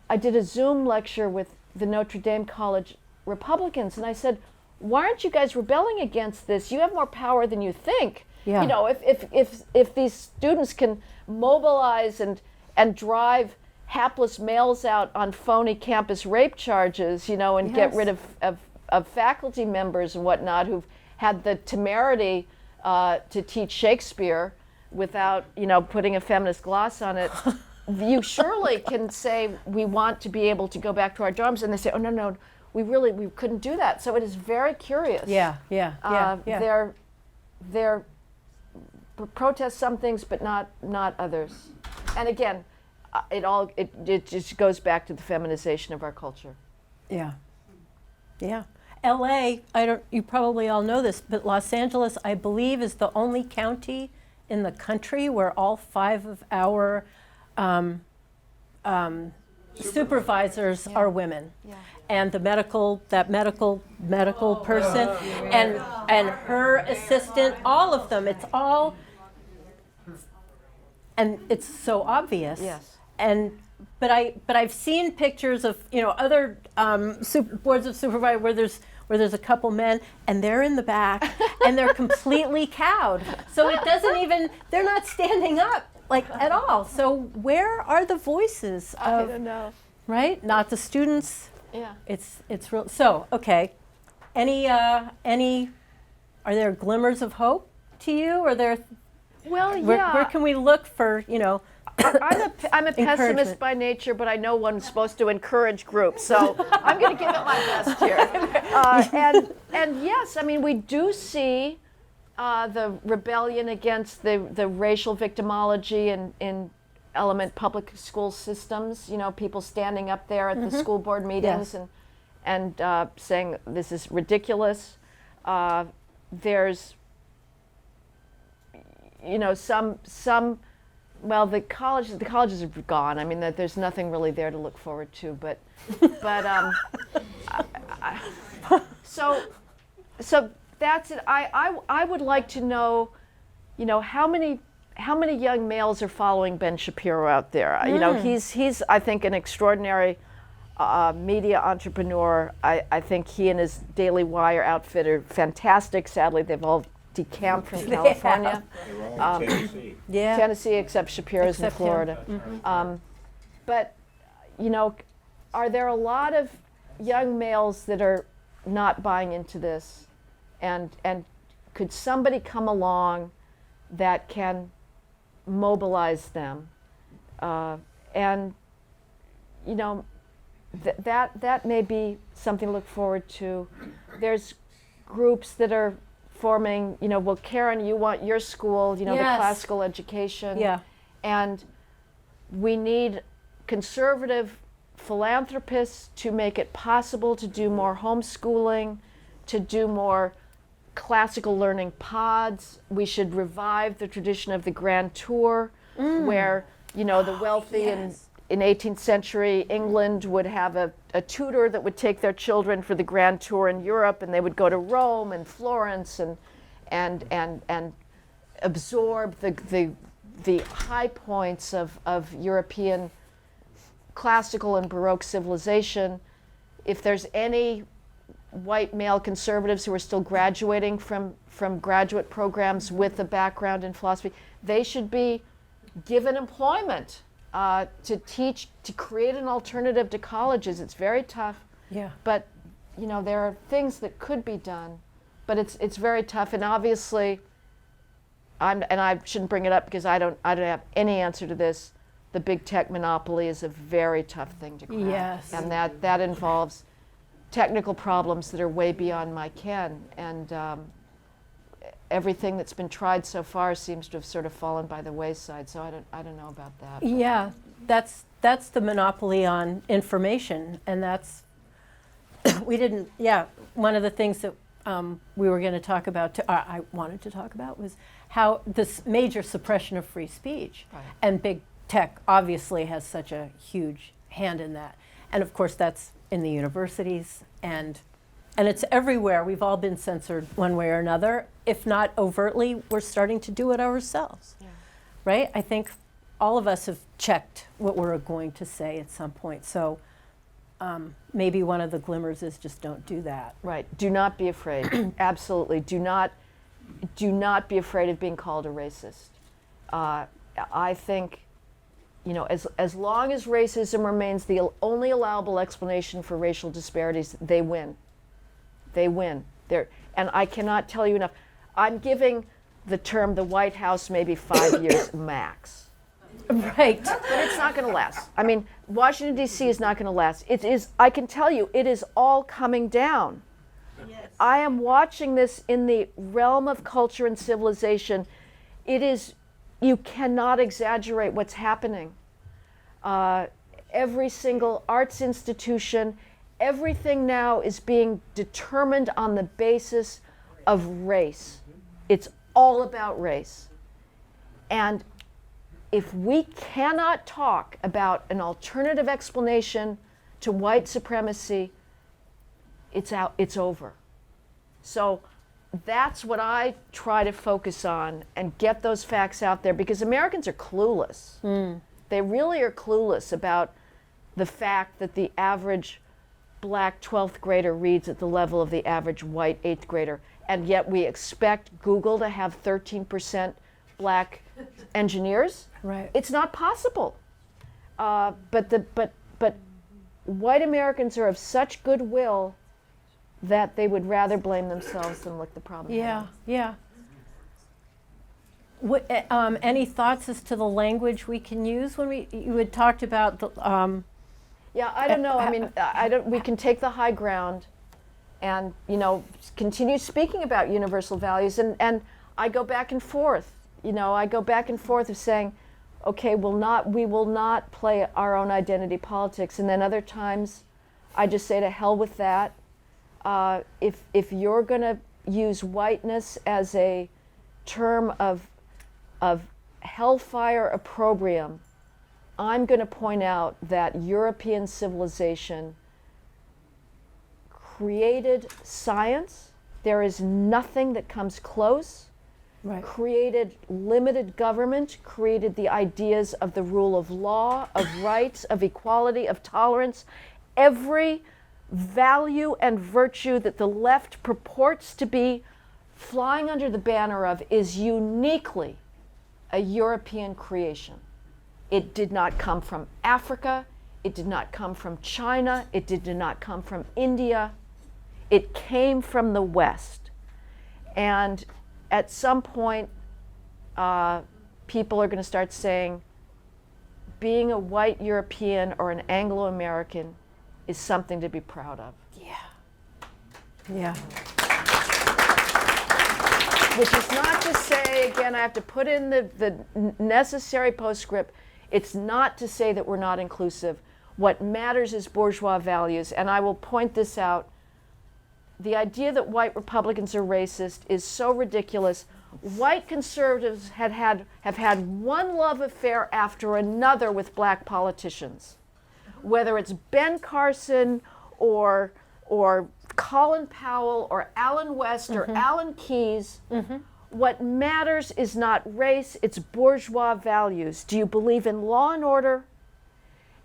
S3: I did a Zoom lecture with the Notre Dame College Republicans, and I said, why aren't you guys rebelling against this? You have more power than you think.
S1: Yeah.
S3: If these students can mobilize and drive hapless males out on phony campus rape charges, and get rid of faculty members and whatnot who've had the temerity to teach Shakespeare without, putting a feminist gloss on it, you surely can say we want to be able to go back to our dorms, and they say, oh no, we couldn't do that. So it is very curious.
S1: Yeah.
S3: They're protest some things, but not others. And again, it just goes back to the feminization of our culture.
S1: Yeah. L.A. You probably all know this, but Los Angeles, I believe, is the only county in the country where all 5 of our supervisors are women.
S3: Yeah.
S1: And the medical person and her assistant, all of them, it's all, and it's so obvious.
S3: Yes.
S1: But I've seen pictures of other boards of supervisors where there's a couple men and they're in the back and they're completely cowed. So it doesn't even, they're not standing up at all. So where are the voices of,
S3: I don't know.
S1: right? Not the students.
S3: Yeah.
S1: It's real. So, okay. Any are there glimmers of hope to you? Are there
S3: Well, yeah.
S1: where can we look for,
S3: I'm a pessimist by nature, but I know one's supposed to encourage groups, so I'm going to give it my best here. And yes, I mean, we do see the rebellion against the racial victimology in element public school systems. People standing up there at the school board meetings and saying this is ridiculous. There's some. Well, the colleges are gone. I mean, there's nothing really there to look forward to. But so that's it. I would like to know, how many young males are following Ben Shapiro out there. He's I think an extraordinary media entrepreneur. I think he and his Daily Wire outfit are fantastic. Sadly, they've all decamped from California.
S4: They're all in Tennessee.
S1: Yeah.
S3: Tennessee, except Shapiro's in
S1: Except him.
S3: Florida. But, are there a lot of young males that are not buying into this? And could somebody come along that can mobilize them? That may be something to look forward to. There's groups that are forming, well, Karen, you want your school, the
S1: Yes.
S3: classical education.
S1: Yeah.
S3: And we need conservative philanthropists to make it possible to do more homeschooling, to do more classical learning pods. We should revive the tradition of the Grand Tour, where, the wealthy in 18th century England would have a tutor that would take their children for the grand tour in Europe, and they would go to Rome and Florence and absorb the high points of European classical and Baroque civilization. If there's any white male conservatives who are still graduating from graduate programs with a background in philosophy, they should be given employment to teach, to create an alternative to colleges. It's very tough.
S1: Yeah.
S3: But there are things that could be done, but it's very tough. And obviously, I shouldn't bring it up because I don't have any answer to this. The big tech monopoly is a very tough thing to crack.
S1: Yes.
S3: And that involves technical problems that are way beyond my ken. And everything that's been tried so far seems to have sort of fallen by the wayside. So I don't know about that.
S1: Yeah, that's the monopoly on information, and that's one of the things that we were going to talk about, I wanted to talk about, was how this major suppression of free speech.
S3: Right.
S1: And big tech obviously has such a huge hand in that. And of course that's in the universities, and it's everywhere. We've all been censored one way or another. If not overtly, we're starting to do it ourselves.
S3: Yeah.
S1: Right? I think all of us have checked what we're going to say at some point. So maybe one of the glimmers is just don't do that.
S3: Right. Do not be afraid. Absolutely. Do not be afraid of being called a racist. I think, as long as racism remains the only allowable explanation for racial disparities, they win. They win. And I cannot tell you enough. I'm giving the term the White House maybe 5 years max.
S1: Right.
S3: But it's not going to last. I mean, Washington, D.C. is not going to last. It is, I can tell you, it is all coming down.
S2: Yes.
S3: I am watching this in the realm of culture and civilization. It is, you cannot exaggerate what's happening. Every single arts institution, everything now is being determined on the basis of race. It's all about race. And if we cannot talk about an alternative explanation to white supremacy, it's over. So that's what I try to focus on and get those facts out there, because Americans are clueless. They really are clueless about the fact that the average black 12th grader reads at the level of the average white 8th grader, and yet we expect Google to have 13% black engineers.
S1: Right.
S3: It's not possible. But white Americans are of such goodwill that they would rather blame themselves than look the problem.
S1: Yeah, yeah. Any thoughts as to the language we can use when you had talked about the,
S3: Yeah, I don't know. I mean, we can take the high ground and, continue speaking about universal values. And I go back and forth. I go back and forth of saying, okay, we will not play our own identity politics. And then other times I just say to hell with that. If you're going to use whiteness as a term of hellfire opprobrium, I'm going to point out that European civilization created science. There is nothing that comes close.
S1: right.
S3: Created limited government, created the ideas of the rule of law, of rights, of equality, of tolerance. Every value and virtue that the left purports to be flying under the banner of is uniquely a European creation. It did not come from Africa. It did not come from China. It did not come from India. It came from the West. And at some point, people are going to start saying, being a white European or an Anglo-American is something to be proud of.
S1: Yeah. Yeah.
S3: Which is not to say, again, I have to put in the necessary postscript, it's not to say that we're not inclusive. What matters is bourgeois values, and I will point this out. The idea that white Republicans are racist is so ridiculous. white conservatives have had one love affair after another with black politicians, whether it's Ben Carson or Colin Powell or Alan West or Alan Keyes. What matters is not race, it's bourgeois values. Do you believe in law and order?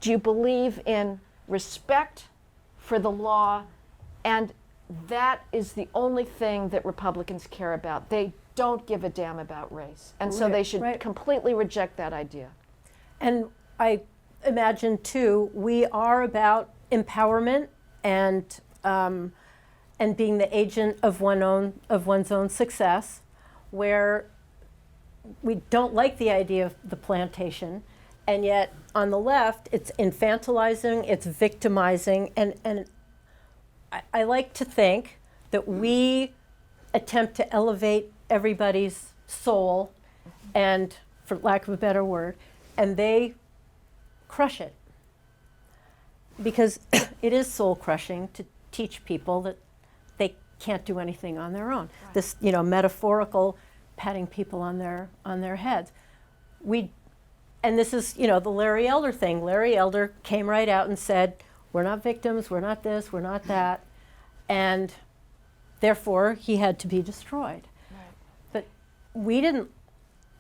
S3: Do you believe in respect for the law? And that is the only thing that Republicans care about. They don't give a damn about race. And so they should completely reject that idea.
S1: And I imagine, too, we are about empowerment and being the agent of one's own success, where we don't like the idea of the plantation, and yet on the left, it's infantilizing, it's victimizing, and I like to think that we attempt to elevate everybody's soul, and for lack of a better word, and they crush it. Because it is soul crushing to teach people that they can't do anything on their own. Right. This, metaphorical patting people on their heads. And this is, the Larry Elder thing. Larry Elder came right out and said, we're not victims, we're not this, we're not that. And therefore, he had to be destroyed. Right. But we didn't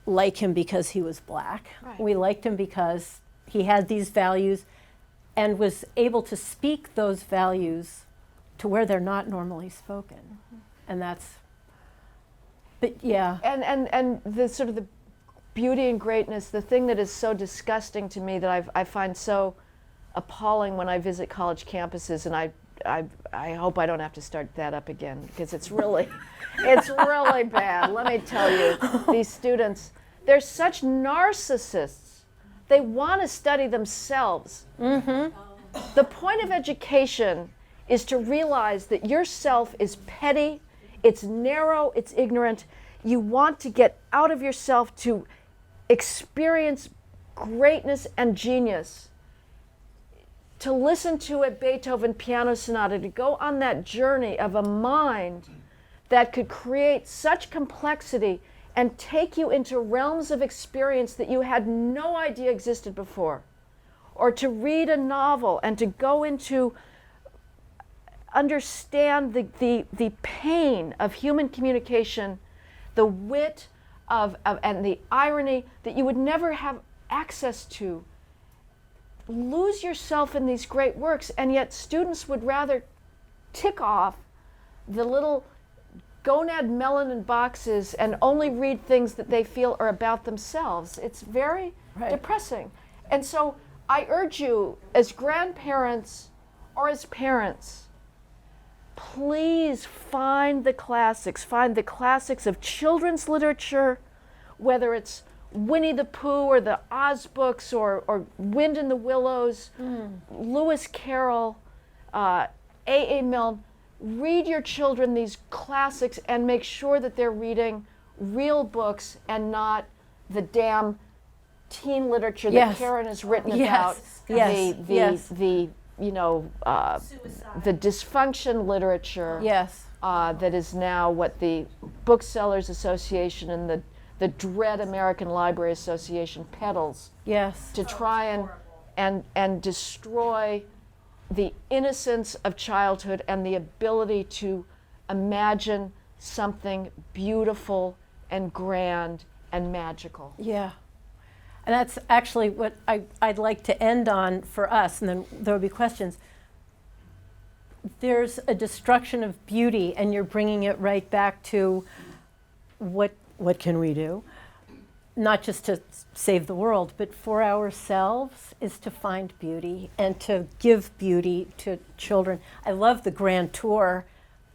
S1: like him because he was black. Right. We liked him because he had these values and was able to speak those values to where they're not normally spoken. And that's, but yeah.
S3: And the sort of the beauty and greatness, the thing that is so disgusting to me that I find so appalling when I visit college campuses, and I hope I don't have to start that up again, because it's really bad. Let me tell you, these students, they're such narcissists. They want to study themselves. The point of education is to realize that yourself is petty, it's narrow, it's ignorant. You want to get out of yourself to experience greatness and genius, to listen to a Beethoven piano sonata, to go on that journey of a mind that could create such complexity and take you into realms of experience that you had no idea existed before. Or to read a novel and to go into understand the pain of human communication, the wit of and the irony that you would never have access to. Lose yourself in these great works, and yet students would rather tick off the little gonad melanin boxes and only read things that they feel are about themselves. It's very depressing. And so I urge you, as grandparents or as parents, please find the classics of children's literature, whether it's Winnie the Pooh or the Oz books or Wind in the Willows, Lewis Carroll, A.A. Milne. Read your children these classics and make sure that they're reading real books and not the damn teen literature that Karen has written about. The dysfunction literature that is now what the Booksellers Association and the Dread American Library Association peddles to try and destroy the innocence of childhood and the ability to imagine something beautiful and grand and magical.
S1: Yeah. And that's actually what I'd like to end on for us, and then there'll be questions. There's a destruction of beauty, and you're bringing it right back to what can we do? Not just to save the world, but for ourselves, is to find beauty and to give beauty to children. I love the grand tour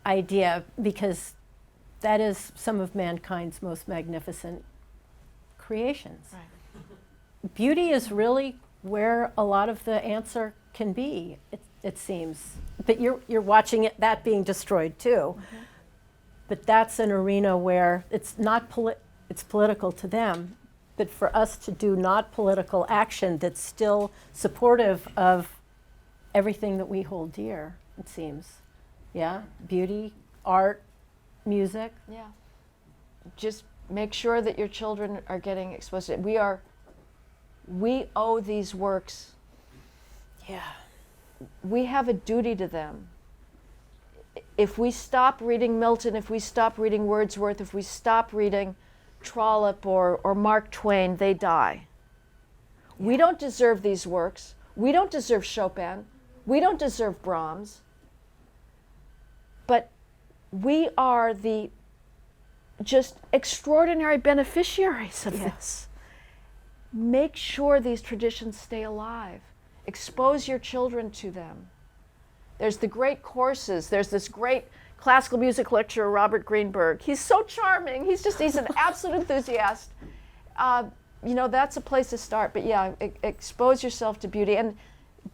S1: idea, because that is some of mankind's most magnificent creations. Right. Beauty is really where a lot of the answer can be, it seems. But you're watching that being destroyed too. But that's an arena where it's not it's political to them, but for us to do not political action that's still supportive of everything that we hold dear, it seems. Yeah, beauty, art, music.
S3: Yeah. Just make sure that your children are getting exposed to it. We owe these works.
S1: Yeah.
S3: We have a duty to them. If we stop reading Milton, if we stop reading Wordsworth, if we stop reading Trollope or Mark Twain, they die. We don't deserve these works. We don't deserve Chopin. We don't deserve Brahms. But we are the just extraordinary beneficiaries of this. Make sure these traditions stay alive. Expose your children to them. There's the great courses. There's this great classical music lecturer, Robert Greenberg. He's so charming. He's an absolute enthusiast. That's a place to start. But yeah, expose yourself to beauty and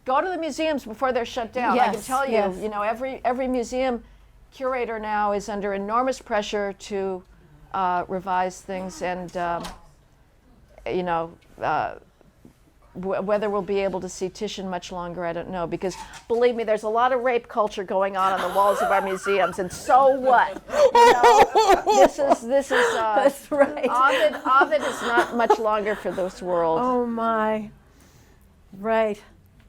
S3: go to the museums before they're shut down. I can
S1: Yes,
S3: tell you,
S1: yes.
S3: every museum curator now is under enormous pressure to revise things, and whether we'll be able to see Titian much longer, I don't know, because believe me, there's a lot of rape culture going on the walls of our museums, and so what? This is
S1: That's right.
S3: Ovid is not much longer for this world.
S1: Oh my. Right.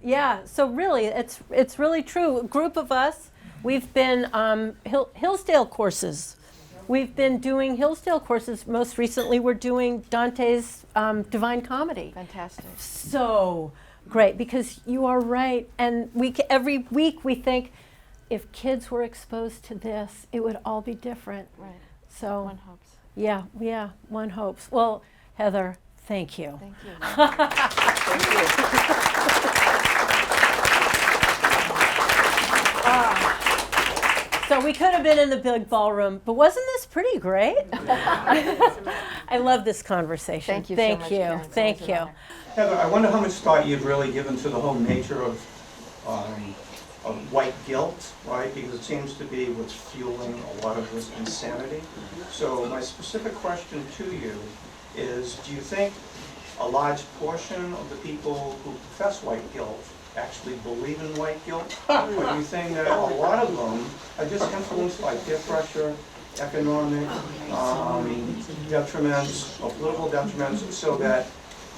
S1: Yeah. So really, it's really true. A group of us, we've been Hillsdale courses. We've been doing Hillsdale courses. Most recently, we're doing Dante's Divine Comedy.
S3: Fantastic.
S1: So great, because you are right. And every week we think, if kids were exposed to this, it would all be different.
S3: Right.
S1: So
S3: One hopes.
S1: yeah, one hopes. Well, Heather, thank you.
S3: Thank you. Thank you.
S1: So we could have been in the big ballroom, but wasn't this pretty great? I love this conversation.
S3: Thank you so
S1: Thank
S3: much,
S1: you.
S3: Karen. It's
S1: Thank
S3: always
S1: you.
S3: an honor.
S6: Heather, I wonder how much thought you've really given to the whole nature of white guilt, right? Because it seems to be what's fueling a lot of this insanity. So my specific question to you is, do you think a large portion of the people who profess white guilt actually believe in white guilt? Or do you think that a lot of them are just influenced by peer pressure, economic detriments, or political detriments, so that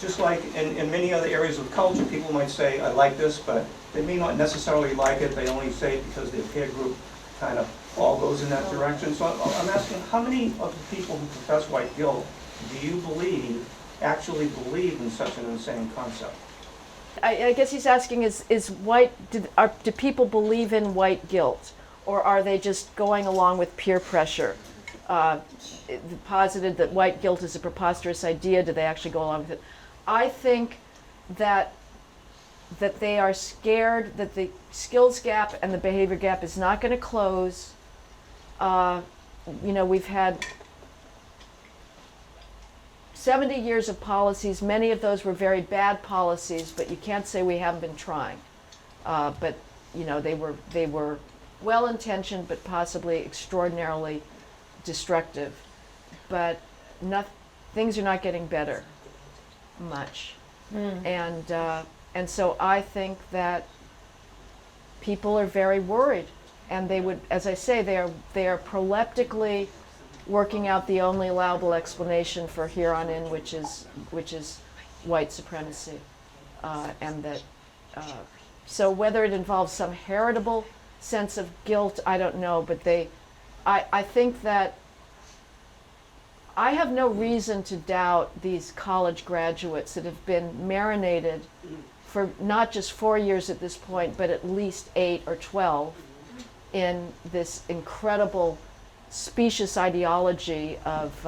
S6: just like in many other areas of culture, people might say, I like this, but they may not necessarily like it. They only say it because their peer group kind of all goes in that direction. So I'm asking, how many of the people who profess white guilt do you believe actually believe in such an insane concept?
S3: I guess he's asking, do people believe in white guilt, or are they just going along with peer pressure? Posited that white guilt is a preposterous idea, do they actually go along with it? I think that they are scared that the skills gap and the behavior gap is not going to close. We've had 70 years of policies. Many of those were very bad policies, but you can't say we haven't been trying. But they were well-intentioned, but possibly extraordinarily destructive. But things are not getting better much. And so I think that people are very worried, and they would, as I say, they are proleptically working out the only allowable explanation for here on in, which is white supremacy, and that. So whether it involves some heritable sense of guilt, I don't know, but I think that I have no reason to doubt these college graduates that have been marinated for not just 4 years at this point, but at least 8 or 12 in this incredible specious ideology of,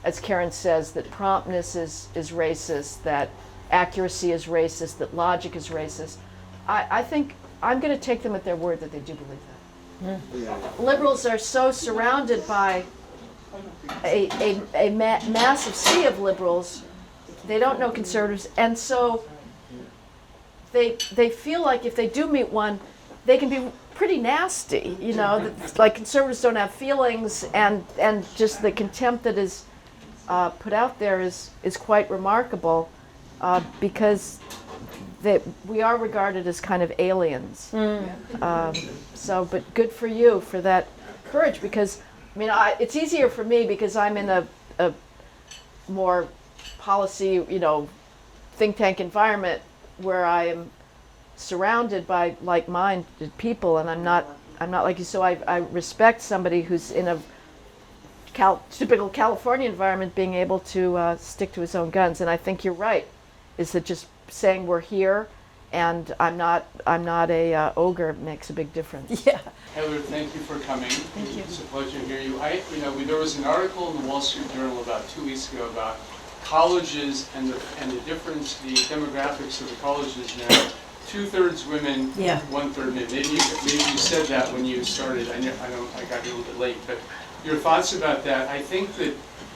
S3: as Karen says, that promptness is racist, that accuracy is racist, that logic is racist. I think I'm going to take them at their word that they do believe that. Liberals are so surrounded by a massive sea of liberals, they don't know conservatives, and so they feel like if they do meet one, they can be pretty nasty, like conservatives don't have feelings, and just the contempt that is put out there is quite remarkable, because we are regarded as kind of aliens. But good for you for that courage, because it's easier for me because I'm in a more policy, think tank environment where I am surrounded by like-minded people, and I'm not like you. So I respect somebody who's in a typical California environment being able to stick to his own guns. And I think you're right, is that just saying we're here and I'm not a ogre makes a big difference.
S1: Yeah.
S7: Heather, thank you for coming. Thank you. It's a pleasure to hear you. There was an article in the Wall Street Journal about 2 weeks ago about colleges and the difference, the demographics of the colleges now. 2/3 women,
S1: Yeah.
S7: 1/3 men. Maybe you said that when you started. I got here a little bit late, but your thoughts about that? I think that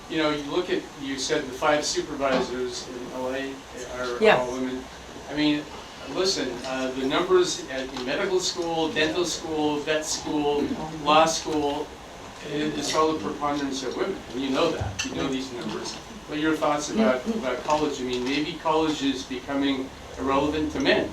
S7: you said the 5 supervisors in LA are all women. I mean, listen, the numbers at medical school, dental school, vet school, law school, it's all the preponderance of women, and you know that. You know these numbers. What are your thoughts about college? I mean, maybe college is becoming irrelevant to men,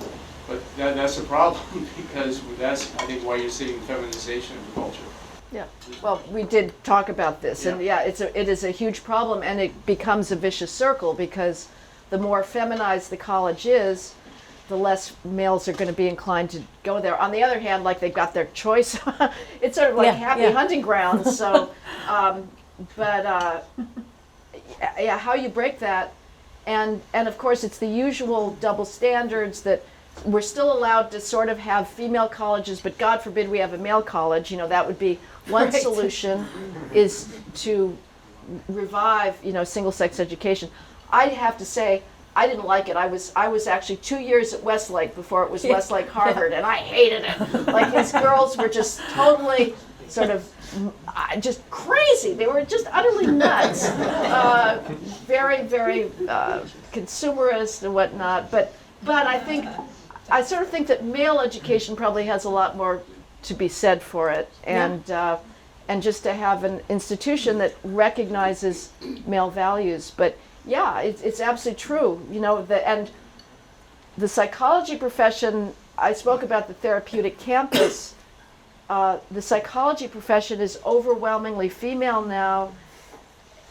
S7: but that's a problem because that's, I think, why you're seeing feminization of the culture.
S3: Yeah. Well, we did talk about this, and it is a huge problem, and it becomes a vicious circle because the more feminized the college is, the less males are going to be inclined to go there. On the other hand, like they've got their choice. It's sort of like happy hunting grounds. So, how you break that, and of course it's the usual double standards that we're still allowed to sort of have female colleges, but God forbid we have a male college. That would be one solution, is to revive single-sex education. I have to say, I didn't like it. I was actually 2 years at Westlake before it was Westlake Harvard, and I hated it. Like, these girls were just totally sort of just crazy. They were just utterly nuts. Very, very consumerist and whatnot. But I sort of think that male education probably has a lot more to be said for it, and just to have an institution that recognizes male values. But yeah, it's absolutely true. And the psychology profession, I spoke about the therapeutic campus. The psychology profession is overwhelmingly female now.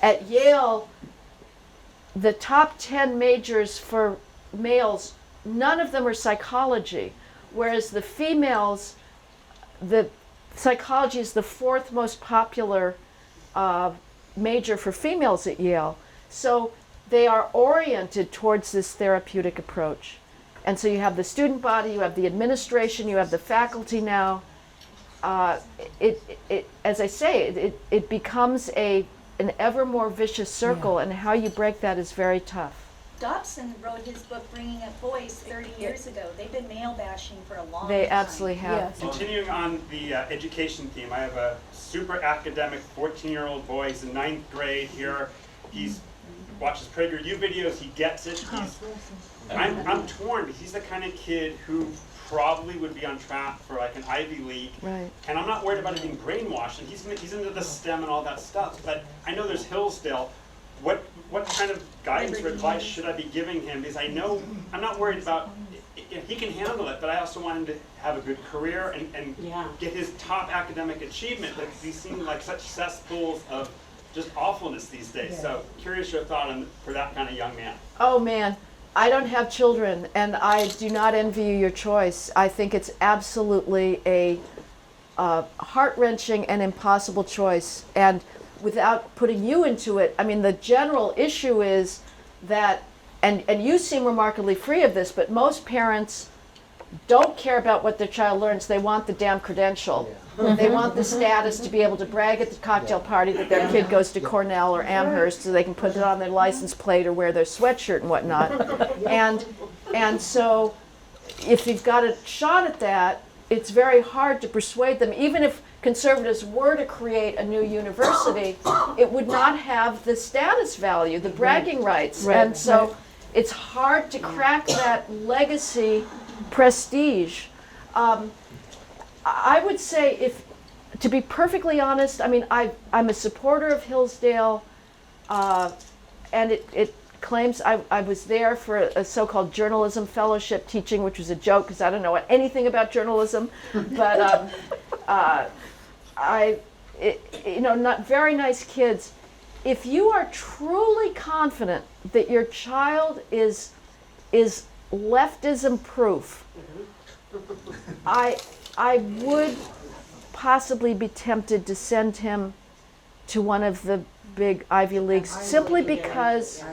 S3: At Yale, the top 10 majors for males, none of them are psychology, whereas the females, the psychology is the 4th most popular major for females at Yale. So they are oriented towards this therapeutic approach. And so you have the student body, you have the administration, you have the faculty now. As I say, it becomes an ever more vicious circle, and how you break that is very tough.
S8: Dobson wrote his book, Bringing Up Boys, 30 years ago. They've been male bashing for a long time.
S3: They absolutely have.
S1: Yes.
S9: Continuing on the education theme, I have a super academic 14-year-old boy. He's in 9th grade here. He's watches PragerU videos. He gets it. I'm torn because he's the kind of kid who probably would be on track for like an Ivy League.
S3: Right.
S9: And I'm not worried about him being brainwashed. And he's into the STEM and all that stuff. But I know there's Hillsdale. What kind of guidance or advice should I be giving him? Because I know I'm not worried about he can handle it, but I also want him to have a good career and get his top academic achievement. But these seem like such cesspools of just awfulness these days. So curious your thought for that kind of young man.
S3: Oh man, I don't have children, and I do not envy you your choice. I think it's absolutely a heart-wrenching and impossible choice. And without putting you into it, I mean, the general issue is that, and you seem remarkably free of this, but most parents don't care about what their child learns. They want the damn credential. They want the status to be able to brag at the cocktail party that their kid goes to Cornell or Amherst, so they can put it on their license plate or wear their sweatshirt and whatnot. And so if you've got a shot at that, it's very hard to persuade them. Even if conservatives were to create a new university, it would not have the status value, the bragging rights. And so it's hard to crack that legacy prestige. I would say, to be perfectly honest, I mean, I'm a supporter of Hillsdale, and it claims I was there for a so-called journalism fellowship teaching, which was a joke because I don't know anything about journalism, but not very nice kids. if you are truly confident that your child is leftism proof, I would possibly be tempted to send him to one of the big Ivy Leagues, simply because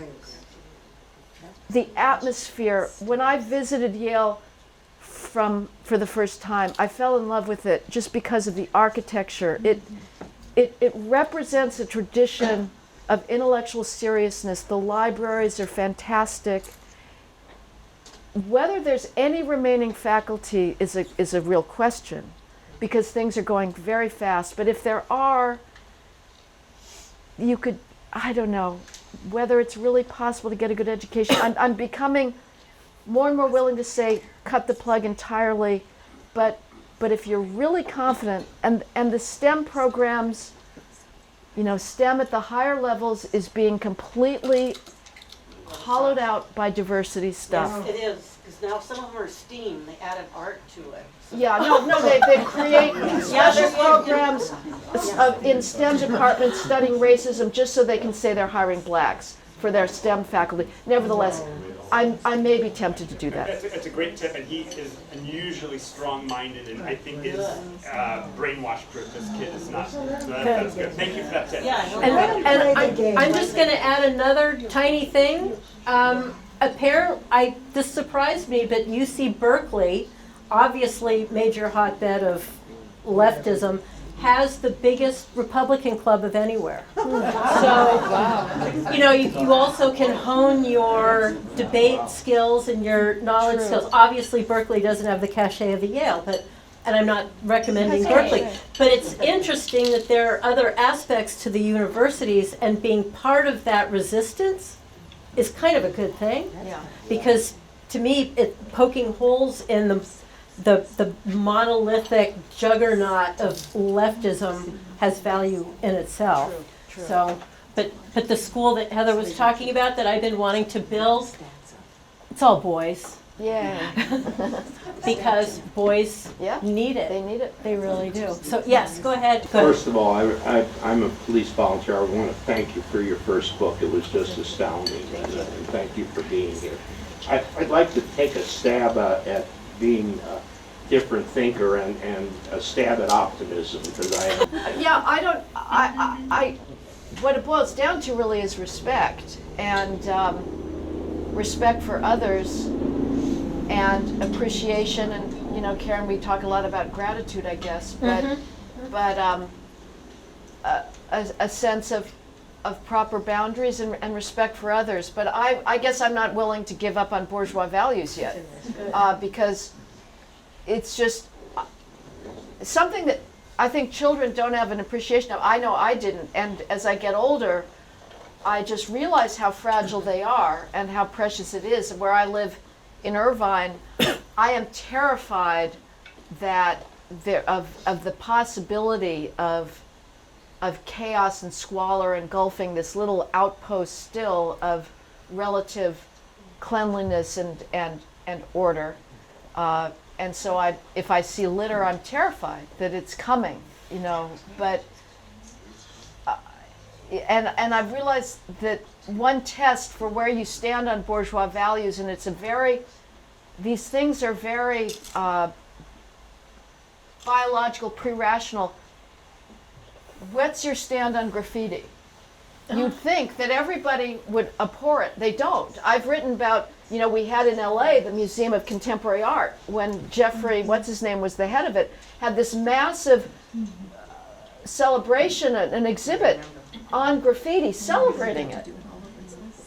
S3: the atmosphere, when I visited Yale for the first time, I fell in love with it just because of the architecture. It represents a tradition of intellectual seriousness. The libraries are fantastic. Whether there's any remaining faculty is a real question, because things are going very fast. But if there are, you could, I don't know, whether it's really possible to get a good education. I'm becoming more and more willing to say cut the plug entirely, but if you're really confident, and the STEM programs, you know, STEM at the higher levels is being completely hollowed out by diversity stuff.
S2: Yes, it is, because now some of them are STEAM, they added art to it. So-
S3: Yeah, no, they create special programs in STEM departments studying racism just so they can say they're hiring blacks for their STEM faculty. Nevertheless, I may be tempted to do that.
S9: That's a great tip, and he is unusually strong-minded, and I think is brainwash-proof. This kid is not. So that's good. Thank you for that tip.
S2: Yeah,
S1: And I'm just going to add another tiny thing. This surprised me, but UC Berkeley, obviously major hotbed of leftism, has the biggest Republican club of anywhere. So, you know, you also can hone your debate skills and your knowledge skills. Obviously, Berkeley doesn't have the cachet of a Yale, and I'm not recommending Berkeley. But it's interesting that there are other aspects to the universities, and being part of that resistance is kind of a good thing.
S3: Yeah.
S1: Because to me, poking holes in the monolithic juggernaut of leftism has value in itself.
S3: True.
S1: So, but the school that Heather was talking about that I've been wanting to build, it's all boys,
S3: Yeah.
S1: because boys
S3: Yeah.
S1: need it.
S3: They need it.
S1: They really do. So yes, go ahead.
S4: First of all, I'm a police volunteer. I want to thank you for your first book. It was just astounding, and thank you for being here. I'd like to take a stab at being a different thinker and a stab at optimism, because
S3: what it boils down to really is respect, and respect for others, and appreciation, and, you know, Karen, we talk a lot about gratitude, I guess, but a sense of proper boundaries and respect for others. But I guess I'm not willing to give up on bourgeois values yet, because it's just something that I think children don't have an appreciation of. I know I didn't, and as I get older, I just realize how fragile they are and how precious it is. Where I live in Irvine, I am terrified that of the possibility of chaos and squalor engulfing this little outpost still of relative cleanliness and order. And so if I see litter, I'm terrified that it's coming, you know. But and I've realized that one test for where you stand on bourgeois values, and these things are very biological, pre-rational. What's your stand on graffiti? You'd think that everybody would abhor it. They don't. I've written about, you know, we had in LA the Museum of Contemporary Art, when Jeffrey, what's his name, was the head of it, had this massive celebration, an exhibit on graffiti, celebrating it.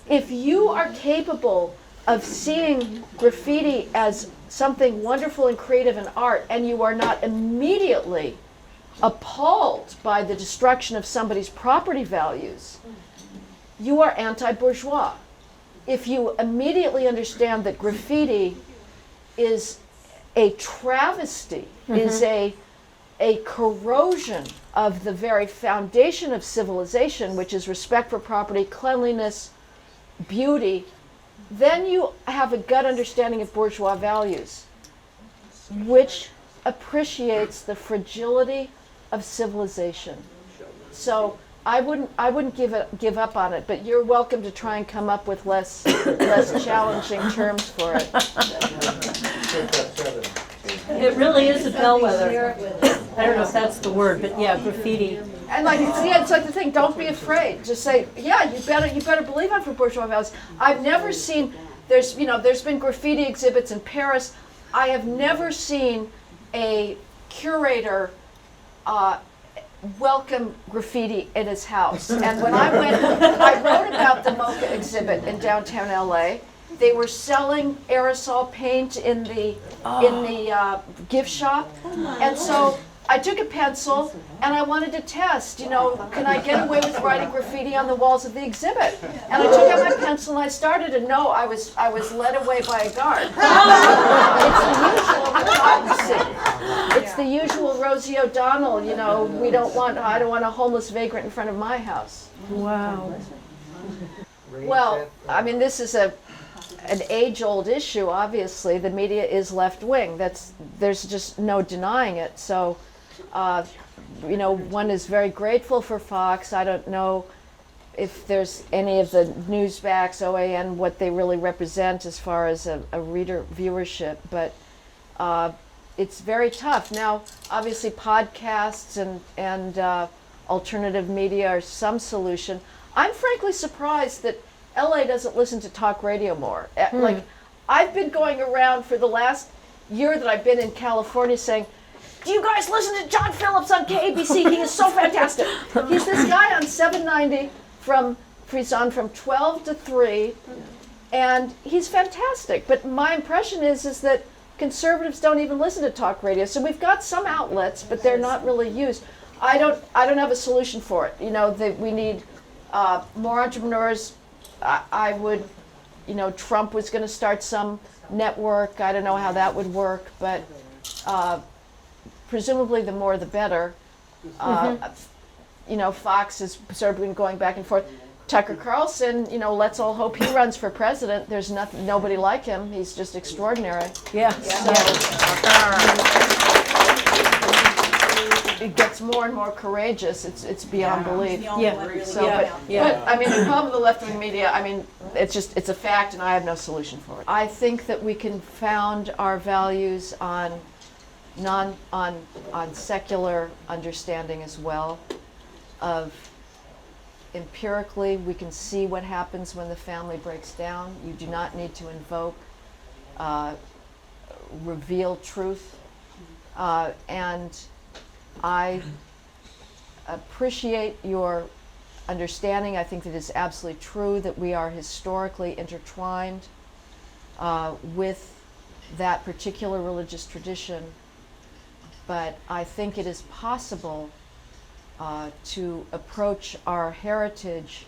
S3: If you are capable of seeing graffiti as something wonderful and creative in art, and you are not immediately appalled by the destruction of somebody's property values, you are anti-bourgeois. If you immediately understand that graffiti is a travesty, is a corrosion of the very foundation of civilization, which is respect for property, cleanliness, beauty, then you have a gut understanding of bourgeois values, which appreciates the fragility of civilization. So I wouldn't give up on it, but you're welcome to try and come up with less challenging terms for it.
S1: It really is a bellwether. I don't know if that's the word, but yeah, graffiti.
S3: And like, it's like the thing. Don't be afraid. Just say, yeah, you better believe I'm from bourgeois values. I've never seen. There's been graffiti exhibits in Paris. I have never seen a curator welcome graffiti in his house. And when I went, I wrote about the Mocha exhibit in downtown LA. They were selling aerosol paint in the gift shop, and so I took a pencil and I wanted to test. Can I get away with writing graffiti on the walls of the exhibit? And I took out my pencil and I started, and no, I was led away by a guard. It's the usual Rosie O'Donnell. I don't want a homeless vagrant in front of my house.
S1: Wow.
S3: Well, I mean, this is an age-old issue. Obviously, the media is left-wing. There's just no denying it. So, one is very grateful for Fox. I don't know if there's any of the newsbacks, OAN, what they really represent as far as a reader viewership, but it's very tough. Now, obviously, podcasts and alternative media are some solution. I'm frankly surprised that LA doesn't listen to talk radio more. Like, I've been going around for the last year that I've been in California saying, do you guys listen to John Phillips on KABC? He is so fantastic. He's this guy on 790 he's on from 12 to 3, and he's fantastic. But my impression is that conservatives don't even listen to talk radio. So we've got some outlets, but they're not really used. I don't have a solution for it. We need more entrepreneurs. I would, Trump was going to start some network. I don't know how that would work, but presumably the more the better. Fox has sort of been going back and forth. Tucker Carlson, let's all hope he runs for president. There's nobody like him. He's just extraordinary.
S1: Yeah.
S3: It gets more and more courageous. It's beyond belief.
S1: Yeah.
S3: But I mean, the problem with the left-wing media, I mean, it's a fact, and I have no solution for it. I think that we can found our values on secular understanding as well. Of empirically, we can see what happens when the family breaks down. You do not need to invoke revealed truth, and I appreciate your understanding. I think that it's absolutely true that we are historically intertwined with that particular religious tradition, but I think it is possible to approach our heritage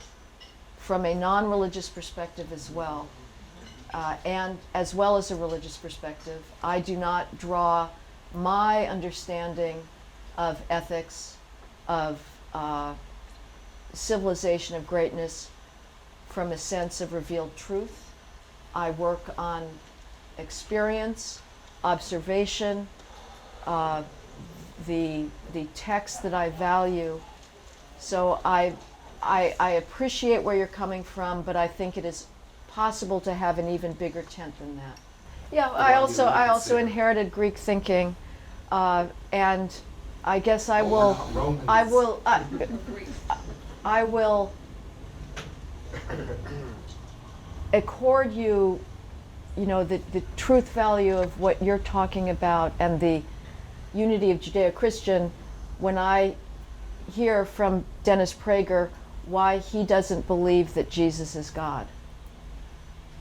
S3: from a non-religious perspective as well, and as well as a religious perspective. I do not draw my understanding of ethics, of civilization, of greatness, from a sense of revealed truth. I work on experience, observation, the text that I value. So I appreciate where you're coming from, but I think it is possible to have an even bigger tent than that. Yeah, I also inherited Greek thinking, and I guess I will accord you, the truth value of what you're talking about and the unity of Judeo-Christian when I hear from Dennis Prager why he doesn't believe that Jesus is God.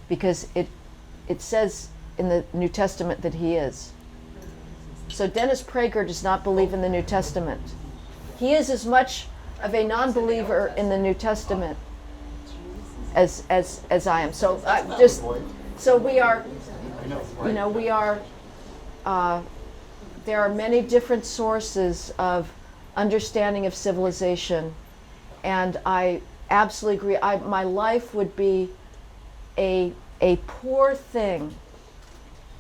S3: Because it says in the New Testament that he is. So Dennis Prager does not believe in the New Testament. He is as much of a non-believer in the New Testament as I am. So we are, there are many different sources of understanding of civilization, and I absolutely agree. My life would be a poor thing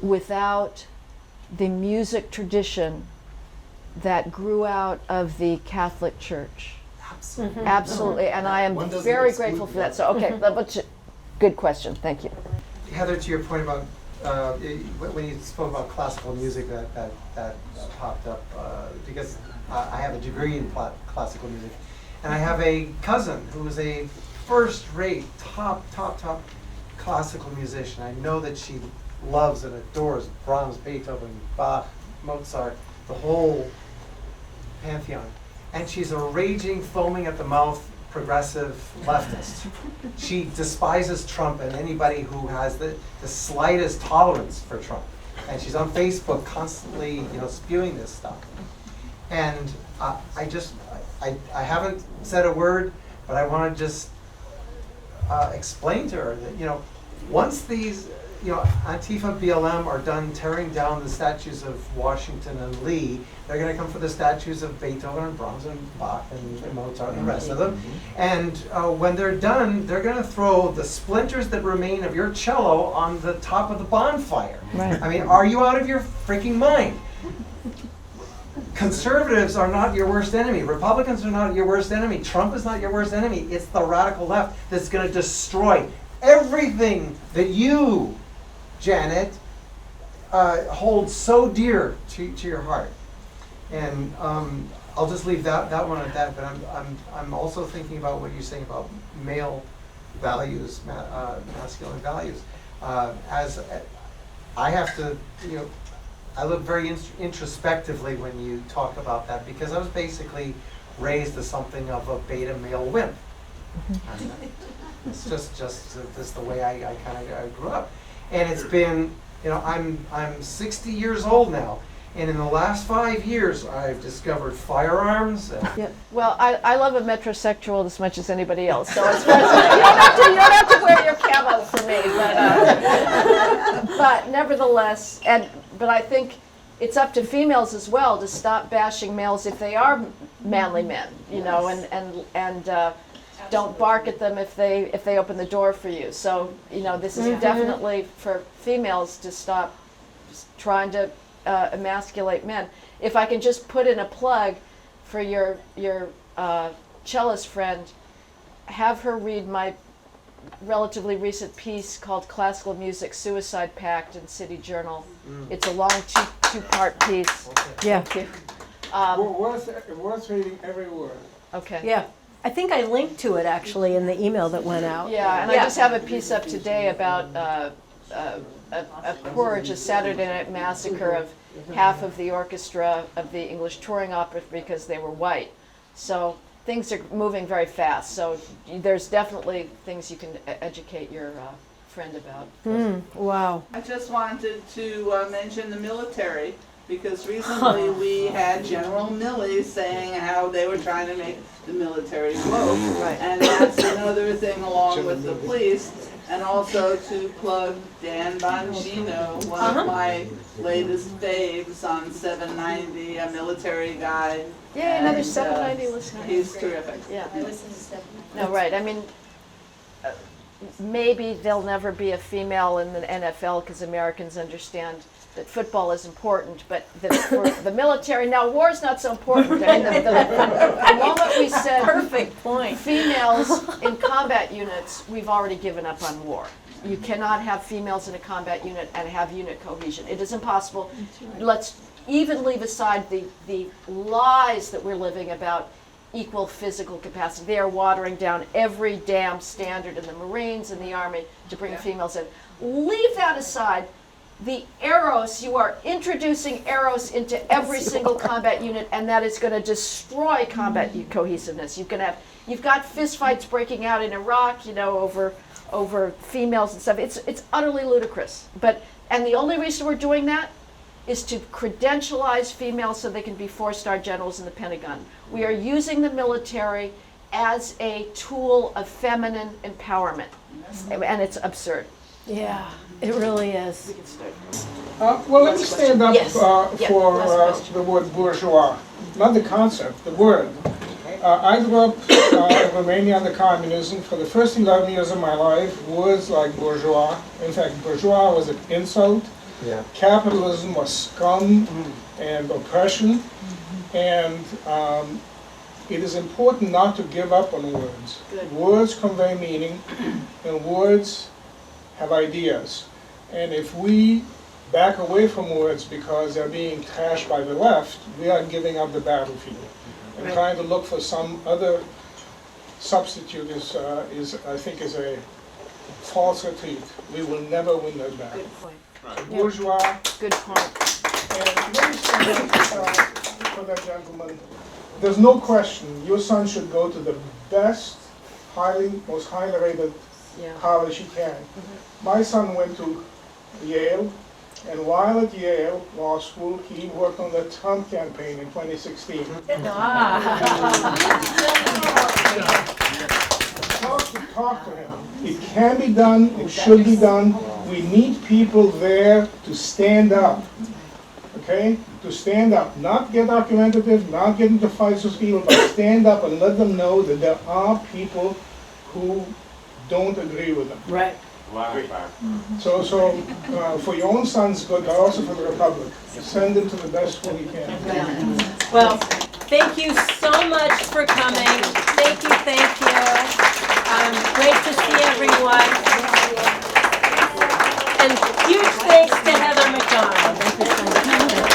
S3: without the music tradition that grew out of the Catholic Church.
S10: Absolutely.
S3: Absolutely, and I am
S10: One doesn't
S3: very
S10: exclude
S3: grateful for
S10: the
S3: that. So, okay, good question. Thank you.
S10: Heather, to your point about when you spoke about classical music, that popped up because I have a degree in classical music, and I have a cousin who is a first-rate, top classical musician. I know that she loves and adores Brahms, Beethoven, Bach, Mozart, the whole pantheon. And she's a raging, foaming at the mouth progressive leftist. She despises Trump and anybody who has the slightest tolerance for Trump. And she's on Facebook constantly, spewing this stuff. And I haven't said a word, but I want to just explain to her that, once these, Antifa, BLM are done tearing down the statues of Washington and Lee, they're going to come for the statues of Beethoven and Brahms and Bach and Mozart and the rest of them. And when they're done, they're going to throw the splinters that remain of your cello on the top of the bonfire.
S3: Right.
S10: I mean, are you out of your freaking mind? Conservatives are not your worst enemy. Republicans are not your worst enemy. Trump is not your worst enemy. It's the radical left that's going to destroy everything that you, Janet, hold so dear to your heart. And I'll just leave that one at that. But I'm also thinking about what you're saying about male values, masculine values. As I have to, I look very introspectively when you talk about that, because I was basically raised as something of a beta male wimp. It's just the way I grew up. And it's been, I'm 60 years old now, and in the last 5 years I've discovered firearms.
S3: Well, I love a metrosexual as much as anybody else. So as far as you don't have to wear your camo for me, but nevertheless, but I think it's up to females as well to stop bashing males if they are manly men, and don't bark at them if they open the door for you. So this is definitely for females to stop trying to emasculate men. If I can just put in a plug for your cellist friend, have her read my relatively recent piece called "Classical Music Suicide Pact" in City Journal. It's a long two-part piece.
S10: Okay.
S1: Yeah.
S3: Thank you.
S11: Worth reading every word.
S3: Okay.
S1: Yeah. I think I linked to it actually in the email that went out.
S3: Yeah, and I just have a piece up today about a porridge, a Saturday night massacre of half of the orchestra of the English touring opera because they were white. So things are moving very fast. So there's definitely things you can educate your friend about.
S1: Wow.
S12: I just wanted to mention the military, because recently we had General Milley saying how they were trying to make the military woke.
S3: Right.
S12: And that's another thing along with the police. And also to plug Dan Bongino, one of my latest faves on 790, a military guy.
S3: Yeah, another 790 listener.
S12: He's terrific.
S3: Yeah.
S5: I listen to stuff.
S3: No, right. I mean, maybe there'll never be a female in the NFL because Americans understand that football is important, but for the military, now war's not so important. I mean, the moment we said
S1: Perfect point.
S3: females in combat units, we've already given up on war. You cannot have females in a combat unit and have unit cohesion. It is impossible. Let's even leave aside the lies that we're living about equal physical capacity. They are watering down every damn standard in the Marines and the Army to bring females in. Leave that aside. The Eros, you are introducing Eros into every single combat unit, and that is going to destroy combat cohesiveness. You've got fistfights breaking out in Iraq, over females and stuff. It's utterly ludicrous. And the only reason we're doing that is to credentialize females so they can be 4-star generals in the Pentagon. We are using the military as a tool of feminine empowerment, and it's absurd.
S1: Yeah, it really is.
S11: Well, let me stand up for the word bourgeois, not the concept, the word. I grew up in Romania under communism. For the first 11 years of my life, words like bourgeois, in fact, bourgeois was an insult.
S10: Yeah.
S11: Capitalism was scum and oppression. And it is important not to give up on words.
S3: Good.
S11: Words convey meaning, and words have ideas. And if we back away from words because they're being trashed by the left, we are giving up the battlefield. And trying to look for some other substitute is I think, is a false retreat. We will never win that battle.
S3: Good point.
S11: Bourgeois.
S3: Good point.
S11: And let me say for that gentleman, there's no question your son should go to the best, most highly rated college he can. My son went to Yale, and while at Yale Law School, he worked on the Trump campaign in 2016. Talk to him. It can be done, it should be done. We need people there to stand up, okay? To stand up, not get argumentative, not get into fights with people, but stand up and let them know that there are people who don't agree with them.
S1: Right.
S11: So for your own son's good, but also for the Republic, send him to the best school you can.
S1: Well, thank you so much for coming. Thank you, thank you. Great to see everyone. And huge thanks to Heather McDonald.